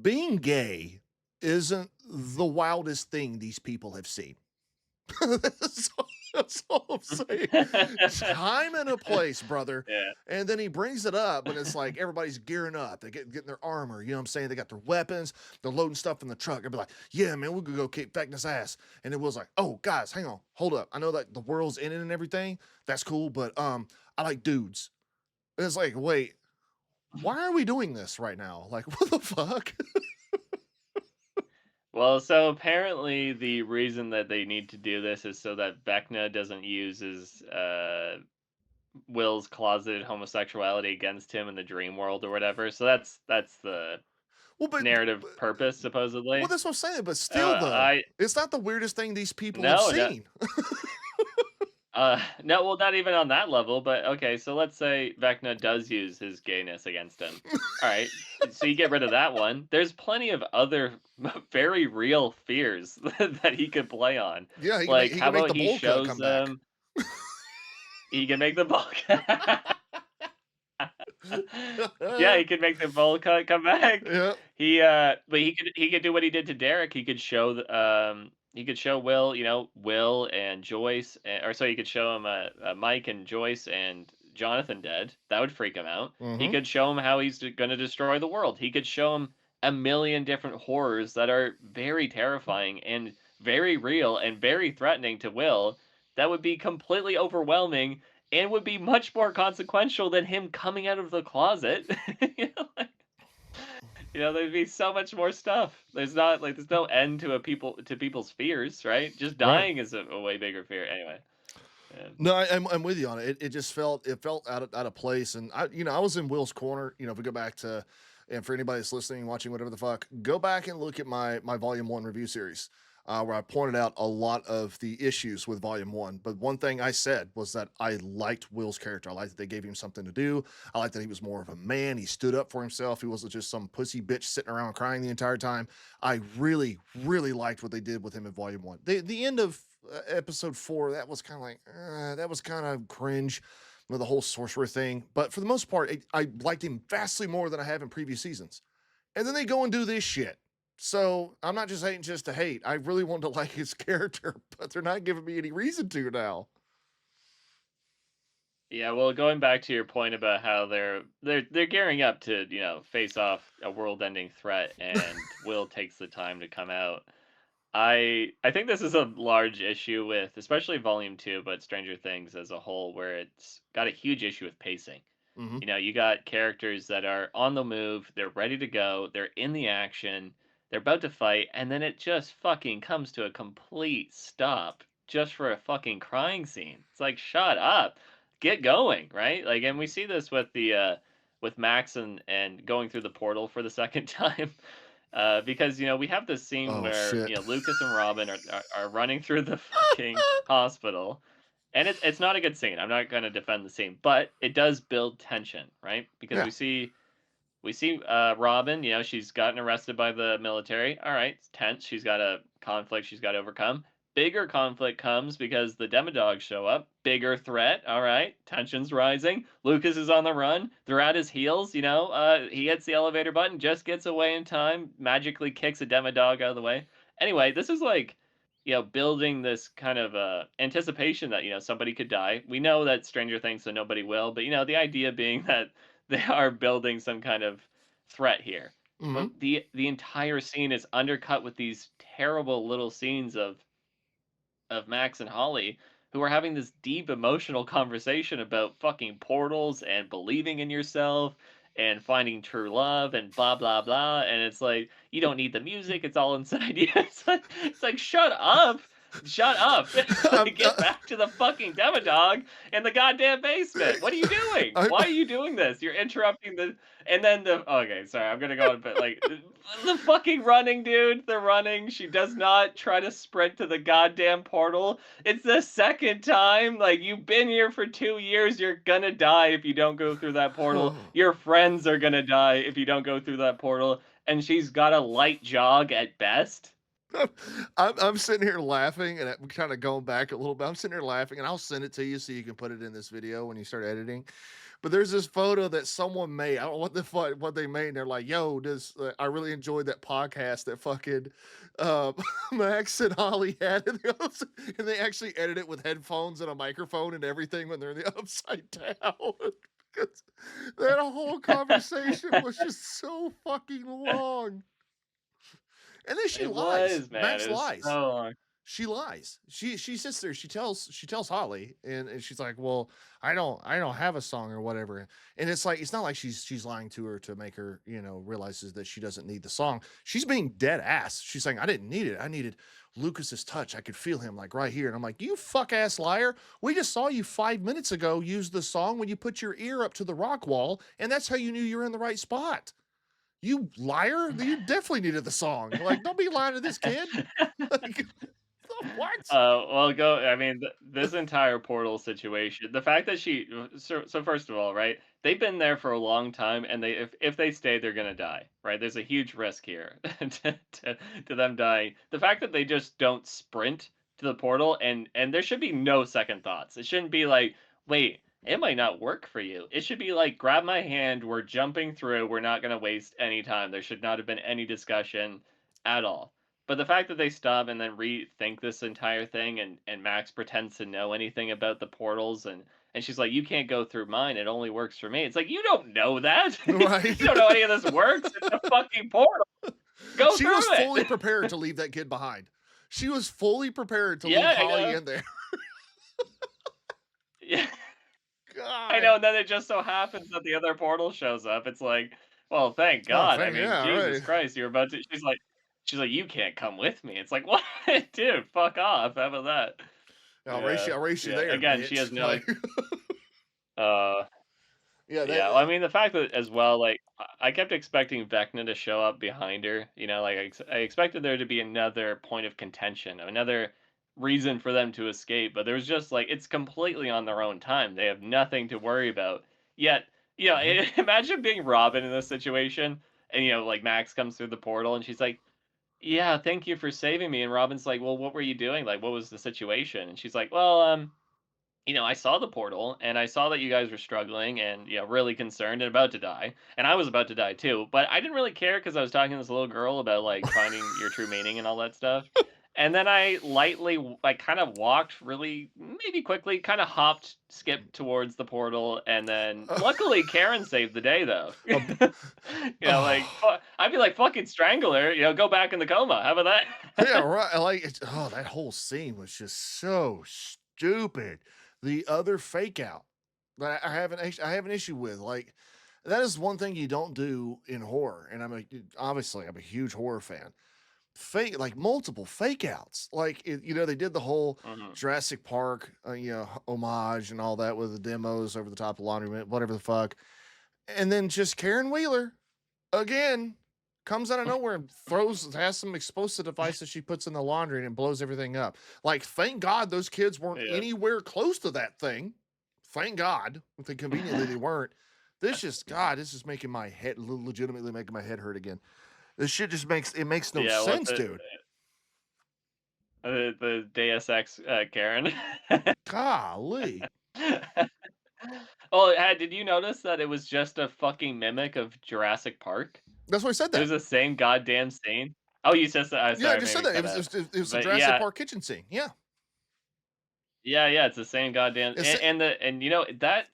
S3: Being gay isn't the wildest thing these people have seen. That's all I'm saying. Time and a place, brother.
S2: Yeah.
S3: And then he brings it up, and it's like everybody's gearing up. They getting their armor. You know what I'm saying? They got their weapons. They're loading stuff in the truck. They'll be like, "Yeah, man, we're gonna go kick Vecna's ass." And it was like, "Oh, guys, hang on, hold up. I know that the world's ending and everything. That's cool, but I like dudes." And it's like, wait, why are we doing this right now? Like, what the fuck?
S2: Well, so apparently the reason that they need to do this is so that Vecna doesn't use his Will's closeted homosexuality against him in the dream world or whatever. So that's the
S3: Well,
S2: narrative purpose,
S3: well,
S2: supposedly.
S3: that's what I'm saying. But still, though,
S2: I
S3: it's not the weirdest thing these people have
S2: no, no,
S3: seen.
S2: no, well, not even on that level. But okay, so let's say Vecna does use his gayness against him. All right, so you get rid of that one. There's plenty of other very real fears that he could play on.
S3: Yeah,
S2: Like,
S3: he
S2: how
S3: can make
S2: about
S3: the
S2: he
S3: bowl cut
S2: shows
S3: come back.
S2: them he can make the ball. Yeah, he could make the bowl cut come back.
S3: Yeah.
S2: But he could do what he did to Derek. He could show Will, Will and Joyce, or so he could show him Mike and Joyce and Jonathan dead. That would freak him out. He
S3: Mm-hmm.
S2: could show him how he's going to destroy the world. He could show him a million different horrors that are very terrifying and very real and very threatening to Will. That would be completely overwhelming and would be much more consequential than him coming out of the closet. There'd be so much more stuff. There's no end to people's fears, right? Just
S3: Right.
S2: dying is a way bigger fear. Anyway. Yeah.
S3: No, I'm with you on it. It just felt out of place, and I was in Will's corner. If we go back to, and for anybody that's listening, watching, whatever the fuck, go back and look at my Volume 1 review series, where I pointed out a lot of the issues with Volume 1. But one thing I said was that I liked Will's character. I liked that they gave him something to do. I liked that he was more of a man. He stood up for himself. He wasn't just some pussy bitch sitting around crying the entire time. I really, really liked what they did with him in Volume 1. The end of episode 4, that was kind of like, that was kind of cringe with the whole sorcerer thing. But for the most part, I liked him vastly more than I have in previous seasons. And then they go and do this shit. So I'm not just hating just to hate. I really want to like his character, but they're not giving me any reason to now.
S2: Yeah, well, going back to your point about how they're gearing up to, face off a world-ending threat, and Will takes the time to come out. I think this is a large issue with, especially Volume 2, but Stranger Things as a whole, where it's got a huge issue with pacing.
S3: Mm-hmm.
S2: You got characters that are on the move, they're ready to go, they're in the action, they're about to fight, and then it just fucking comes to a complete stop just for a fucking crying scene. It's like, shut up. Get going, right? Like, and we see this with the with Max and going through the portal for the second time. Because we have this scene
S3: Oh
S2: where
S3: shit.
S2: Lucas and Robin are running through the fucking hospital, and it's not a good scene. I'm not going to defend the scene, but it does build tension, right? Because
S3: Yeah.
S2: we see Robin. She's gotten arrested by the military. All right, it's tense. She's got a conflict she's got to overcome. bigger conflict comes because the Demodogs show up. Bigger threat. All right, tensions rising. Lucas is on the run. They're at his heels. He hits the elevator button, just gets away in time, magically kicks a Demodog out of the way. Anyway, this is like, building this kind of anticipation that somebody could die. We know that Stranger Things, so nobody will. But the idea being that they are building some kind of threat here.
S3: Hmm.
S2: But the entire scene is undercut with these terrible little scenes of Max and Holly, who are having this deep emotional conversation about fucking portals and believing in yourself and finding true love and blah blah blah. And it's like, you don't need the music, it's all inside you. It's like shut up. Shut up.
S3: I'm,
S2: Like, get back to the fucking Demodog in the goddamn basement. What are you doing?
S3: I,
S2: Why are you doing this? You're interrupting the and then okay, sorry, I'm gonna go on, but like the fucking running, dude, the running. She does not try to sprint to the goddamn portal. It's the second time. Like, you've been here for 2 years. You're gonna die if you don't go through that portal. Your friends are gonna die if you don't go through that portal. And she's got a light jog at best.
S3: I'm sitting here laughing and I'm kind of going back a little bit. I'm sitting here laughing and I'll send it to you so you can put it in this video when you start editing. But there's this photo that someone made. I don't know what the fuck what they made. And they're like, "Yo, this I really enjoyed that podcast that fucking uh, Max and Holly had." And they actually edit it with headphones and a microphone and everything when they're in the upside down. 'Cause that whole conversation was just so fucking long. And then she
S2: It
S3: lies.
S2: was, man.
S3: Max
S2: It was
S3: lies.
S2: so long.
S3: She lies. She sits there. She tells Holly, and she's like, "Well, I don't have a song or whatever." And it's like it's not like she's lying to her to make her realizes that she doesn't need the song. She's being dead ass. She's saying, "I didn't need it. I needed Lucas's touch. I could feel him like right here." And I'm like, "You fuck ass liar! We just saw you 5 minutes ago use the song when you put your ear up to the rock wall, and that's how you knew you were in the right spot." You liar! You definitely needed the song. Like, don't be lying to this kid. Like, what?
S2: Well, I mean, this entire portal situation, the fact that so first of all, right? They've been there for a long time, and if they stay, they're gonna die, right? There's a huge risk here to them dying. The fact that they just don't sprint to the portal, and there should be no second thoughts. It shouldn't be like, wait, it might not work for you. It should be like, grab my hand, we're jumping through, we're not gonna waste any time. There should not have been any discussion at all. But the fact that they stop and then rethink this entire thing, and Max pretends to know anything about the portals, and she's like, "You can't go through mine. It only works for me." It's like, you don't know that.
S3: Right.
S2: You don't know any of this works. It's a fucking portal. Go
S3: She
S2: through
S3: was fully
S2: it.
S3: prepared to leave that kid behind. She was fully prepared to leave
S2: Yeah, I
S3: Holly
S2: know.
S3: in there.
S2: Yeah, I
S3: God.
S2: know. And then it just so happens that the other portal shows up. It's like, well, thank
S3: Oh,
S2: God. I mean,
S3: yeah,
S2: Jesus
S3: right.
S2: Christ, you're about to. She's like, you can't come with me. It's like, what, dude? Fuck off. How about that? Yeah,
S3: I'll race you
S2: yeah.
S3: there,
S2: Again, she
S3: bitch.
S2: has no.
S3: Like,
S2: Uh,
S3: yeah,
S2: yeah. Well, I mean, the fact that as well, like, I kept expecting Vecna to show up behind her. Like, I expected there to be another point of contention, another reason for them to escape. But there was just like, it's completely on their own time. They have nothing to worry about. Yet,
S3: Mhm.
S2: imagine being Robin in this situation, and like Max comes through the portal, and she's like, "Yeah, thank you for saving me." And Robin's like, "Well, what were you doing? Like, what was the situation?" And she's like, "Well, I saw the portal and I saw that you guys were struggling and, really concerned and about to die. And I was about to die too, but I didn't really care because I was talking to this little girl about like finding your true meaning and all that stuff. And then I lightly, like, kind of walked really, maybe quickly, kind of hopped, skipped towards the portal. And then luckily Karen saved the day though.
S3: Uh,
S2: Like,
S3: oh,
S2: I'd be like, fucking strangle her, go back in the coma. How about
S3: yeah,
S2: that?
S3: right. That whole scene was just so stupid. The other fake out that I have an issue with. Like, that is one thing you don't do in horror, and obviously I'm a huge horror fan. Fake, like multiple fake outs. Like, they did the whole
S2: Mhm.
S3: Jurassic Park, homage and all that with the demos over the top of laundry, whatever the fuck. And then just Karen Wheeler again comes out of nowhere and has some explosive devices she puts in the laundry and it blows everything up. Like, thank God those kids weren't
S2: Yeah.
S3: anywhere close to that thing. Thank God. Conveniently they weren't. This is making my head legitimately making my head hurt again. This shit just makes no
S2: Yeah,
S3: sense, dude.
S2: The Deus Ex Karen.
S3: Golly.
S2: Oh, did you notice that it was just a fucking mimic of Jurassic Park?
S3: That's why I said
S2: It was
S3: that.
S2: the same goddamn scene. Oh, you just
S3: Yeah, I
S2: sorry,
S3: just said
S2: maybe
S3: that.
S2: cut out.
S3: It was the
S2: But
S3: Jurassic
S2: yeah,
S3: Park kitchen scene. Yeah.
S2: yeah, it's the same goddamn
S3: It's
S2: and you know that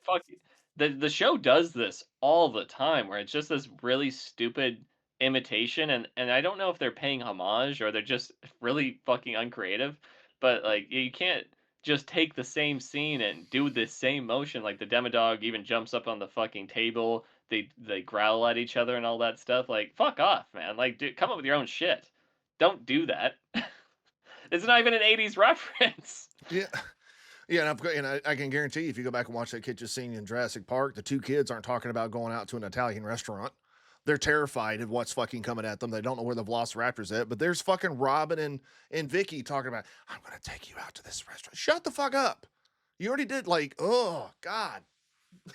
S2: the show does this all the time where it's just this really stupid imitation and I don't know if they're paying homage or they're just really fucking uncreative, but like you can't just take the same scene and do the same motion like the Demodog even jumps up on the fucking table, they growl at each other and all that stuff. Like fuck off, man. Like dude, come up with your own shit. Don't do that. It's not even an 80s reference.
S3: yeah. Yeah, and I can guarantee you, if you go back and watch that kitchen scene in Jurassic Park, the two kids aren't talking about going out to an Italian restaurant. They're terrified of what's fucking coming at them. They don't know where the Velociraptor's at, but there's fucking Robin and Vicky talking about, I'm gonna take you out to this restaurant. Shut the fuck up. You already did. Like, oh God.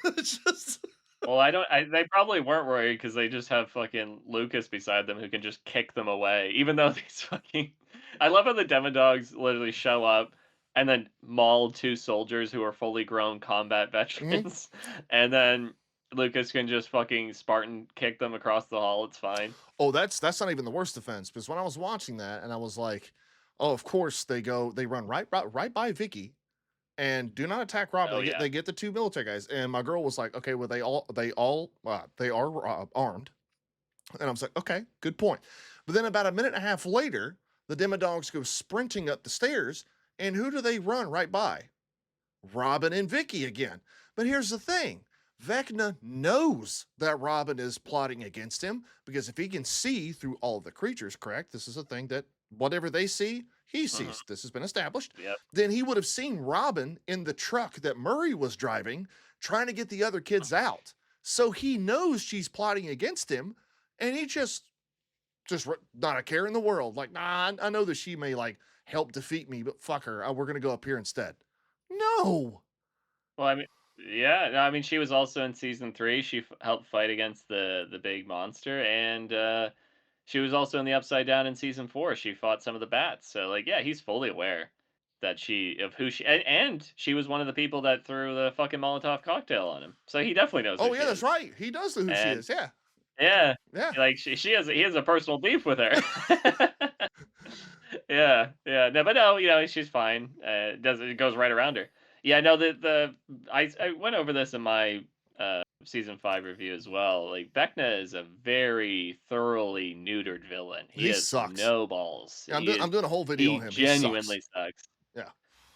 S3: It's just
S2: Well, they probably weren't worried because they just have fucking Lucas beside them who can just kick them away, even though these fucking I love how the Demodogs literally show up and then maul 2 soldiers who are fully grown combat
S3: Mhm.
S2: veterans, and then Lucas can just fucking Spartan kick them across the hall, it's fine.
S3: Oh, that's not even the worst offense, because when I was watching that and I was like, oh, of course they run right by Vicky and do not attack Robin.
S2: Oh, yeah.
S3: They get the two military guys, and my girl was like, "Okay, well they are armed," and I was like, "Okay, good point." But then about a minute and a half later, the Demodogs go sprinting up the stairs, and who do they run right by? Robin and Vicky again. But here's the thing. Vecna knows that Robin is plotting against him because if he can see through all the creatures, correct? This is a thing that whatever they see, he
S2: Mhm.
S3: sees. This has been established.
S2: Yep.
S3: Then he would have seen Robin in the truck that Murray was driving, trying to get the other kids out. So he knows she's plotting against him, and he just not a care in the world. Like, nah, I know that she may like help defeat me, but fuck her. We're gonna go up here instead. No.
S2: Well, I mean yeah, no, I mean, she was also in season 3, she helped fight against the big monster, and, she was also in the Upside Down in season 4, she fought some of the bats, so, like, yeah, he's fully aware that she of who she and she was one of the people that threw the fucking Molotov cocktail on him, so he definitely knows who
S3: Oh
S2: she
S3: yeah, that's
S2: is,
S3: right. He does know who she
S2: and
S3: is. Yeah.
S2: yeah,
S3: Yeah.
S2: like, he has a personal beef with her. Yeah, no, but no, you know, she's fine. It goes right around her. Yeah, no, I went over this in my season 5 review as well. Like Vecna is a very thoroughly neutered villain. He
S3: He
S2: has
S3: sucks.
S2: no balls.
S3: Yeah, I'm doing a whole video
S2: He
S3: on him. He sucks.
S2: genuinely sucks.
S3: Yeah.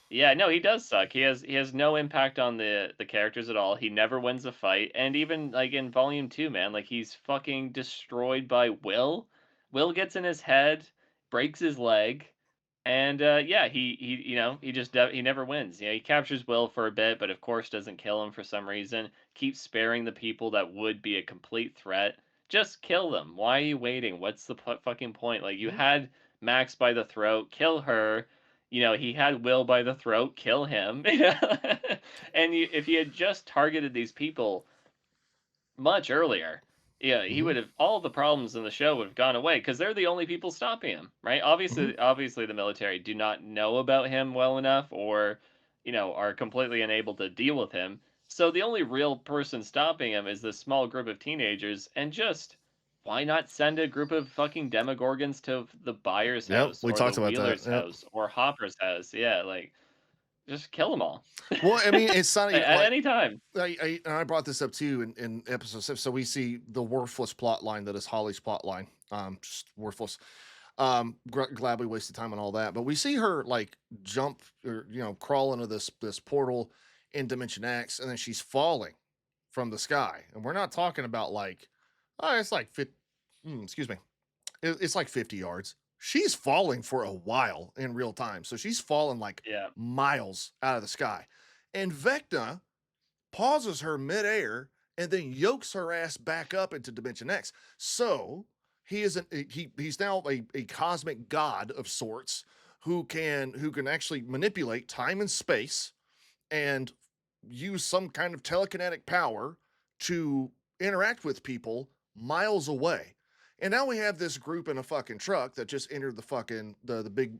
S2: Yeah, no, he does suck. He has no impact on the characters at all. He never wins a fight, and even like in volume 2, man, like he's fucking destroyed by Will. Will gets in his head, breaks his leg, and yeah, he you know he never wins. You know, he captures Will for a bit, but of course doesn't kill him for some reason. Keeps sparing the people that would be a complete threat. Just kill them. Why are you waiting? What's the fucking point? Like you
S3: Mhm.
S2: had Max by the throat, kill her. You know, he had Will by the throat, kill him. And if he had just targeted these people much earlier, yeah, he
S3: Mhm.
S2: would have all the problems in the show would have gone away because they're the only people stopping him, right?
S3: Mhm.
S2: Obviously, the military do not know about him well enough, or you know, are completely unable to deal with him. So the only real person stopping him is this small group of teenagers, and just why not send a group of fucking demogorgons to the Byers'
S3: Yep.
S2: house
S3: We
S2: or the
S3: talked about that.
S2: Wheeler's
S3: Yep.
S2: house or Hopper's house? Yeah, like just kill them all
S3: Well, I mean, it's not even
S2: at
S3: like
S2: any time.
S3: and I brought this up too in episode 6. So we see the worthless plot line that is Holly's plot line. Just worthless. Glad we wasted time on all that, but we see her like jump or crawl into this portal in Dimension X, and then she's falling from the sky. And we're not talking about like, oh, it's like excuse me, it's like 50 yards. She's falling for a while in real time, so she's falling like
S2: Yeah.
S3: miles out of the sky, and Vecna pauses her midair and then yokes her ass back up into Dimension X. So he's now a cosmic god of sorts who can actually manipulate time and space and use some kind of telekinetic power to interact with people miles away. And now we have this group in a fucking truck that just entered the fucking the big,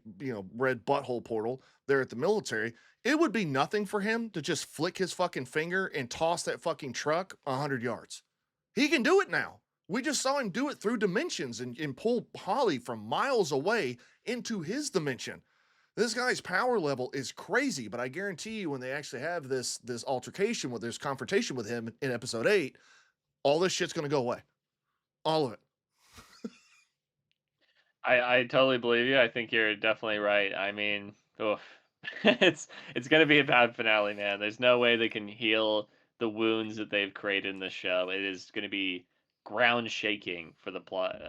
S3: red butthole portal there at the military. It would be nothing for him to just flick his fucking finger and toss that fucking truck 100 yards. He can do it now. We just saw him do it through dimensions and pull Holly from miles away into his dimension. This guy's power level is crazy, but I guarantee you when they actually have this altercation with this confrontation with him in episode 8, all this shit's gonna go away. All of it.
S2: I totally believe you. I think you're definitely right. I mean, oof. It's gonna be a bad finale, man. There's no way they can heal the wounds that they've created in the show. It is gonna be ground shaking for the plot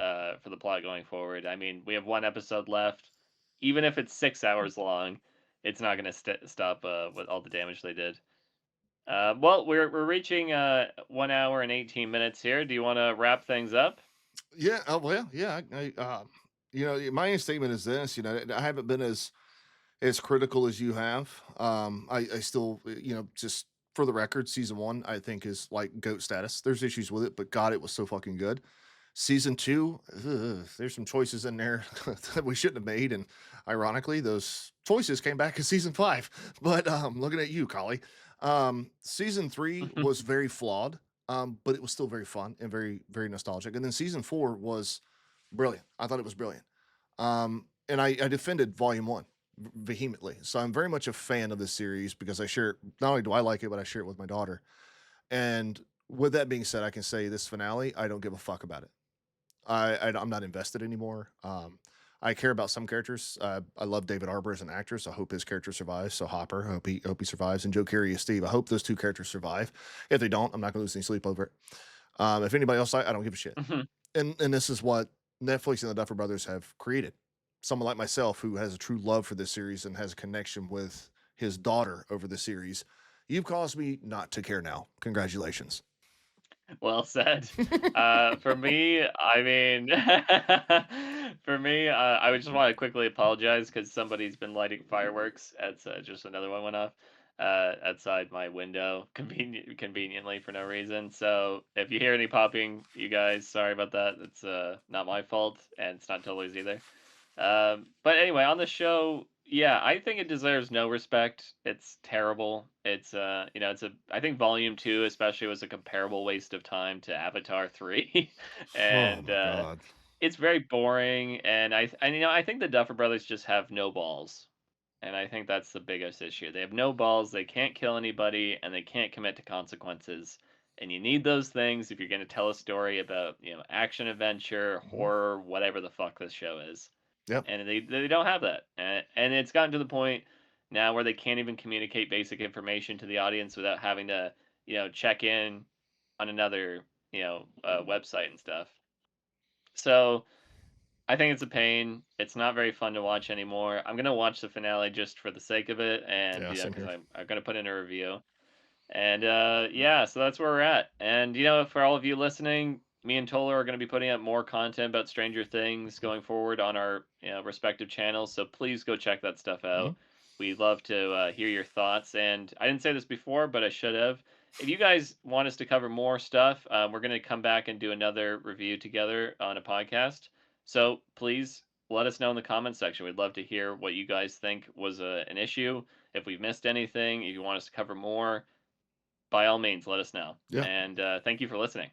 S2: going forward. I mean, we have one episode left. Even if it's 6 hours long, it's not gonna stop with all the damage they did. Well, we're reaching 1 hour and 18 minutes here. Do you want to wrap things up?
S3: Yeah. Oh well. Yeah. My statement is this. I haven't been as critical as you have. I still, just for the record, season 1 I think is like goat status. There's issues with it, but God, it was so fucking good. Season 2, there's some choices in there that we shouldn't have made, and ironically, those choices came back in season 5. But looking at you, Collie, season 3 was very flawed, but it was still very fun and very very nostalgic. And then season 4 was brilliant. I thought it was brilliant. And I defended volume 1 vehemently. So I'm very much a fan of this series because I share it. Not only do I like it, but I share it with my daughter. And with that being said, I can say this finale, I don't give a fuck about it. I'm not invested anymore. I care about some characters. I love David Arbor as an actor, so I hope his character survives. So Hopper, I hope he survives, and Joe Carey as Steve. I hope those two characters survive. If they don't, I'm not going to lose any sleep over it. If anybody else, I don't give a shit. And this is what Netflix and the Duffer Brothers have created. Someone like myself who has a true love for this series and has a connection with his daughter over the series. You've caused me not to care now. Congratulations.
S2: Well said. For me, I mean, for me, I would just want to quickly apologize because somebody's been lighting fireworks. That's just another one went off outside my window, conveniently for no reason. So if you hear any popping, you guys, sorry about that. It's not my fault, and it's not Toler's either. But anyway, on the show, yeah, I think it deserves no respect. It's terrible. I think Volume 2 especially was a comparable waste of time to Avatar 3.
S3: Oh
S2: And
S3: my God.
S2: it's very boring, and I think the Duffer Brothers just have no balls. And I think that's the biggest issue. They have no balls, they can't kill anybody, and they can't commit to consequences. And you need those things if you're going to tell a story about, action adventure,
S3: Mhm.
S2: horror, whatever the fuck this show is.
S3: Yep.
S2: And they don't have that. And it's gotten to the point now where they can't even communicate basic information to the audience without having to, check in on another, website and stuff. So I think it's a pain. It's not very fun to watch anymore. I'm gonna watch the finale just for the sake of it, and
S3: Yeah, same
S2: because
S3: here.
S2: I'm gonna put in a review. And yeah, so that's where we're at. And for all of you listening, me and Tola are going to be putting up more content about Stranger Things going forward on our respective channels. So please go check that stuff
S3: Mhm.
S2: out. We'd love to hear your thoughts. And I didn't say this before, but I should have. If you guys want us to cover more stuff, we're going to come back and do another review together on a podcast. So please let us know in the comments section. We'd love to hear what you guys think was an issue. If we've missed anything, if you want us to cover more, by all means, let us know.
S3: Yeah.
S2: And thank you for listening.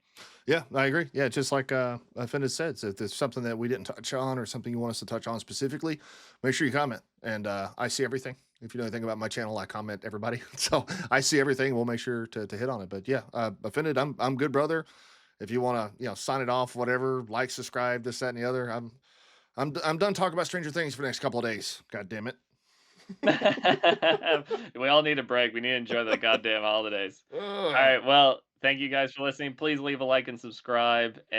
S3: Yeah, I agree. Yeah, just like Offended said, so if there's something that we didn't touch on or something you want us to touch on specifically, make sure you comment. And I see everything. If you know anything about my channel, I comment everybody. So I see everything. We'll make sure to hit on it. But yeah, Offended, I'm good, brother. If you want to, sign it off, whatever, like, subscribe, this, that, and the other. I'm done talking about Stranger Things for the next couple of days. God damn it.
S2: We all need a break. We need to enjoy the goddamn holidays. All
S3: Ugh.
S2: right. Well, thank you guys for listening. Please leave a like and subscribe.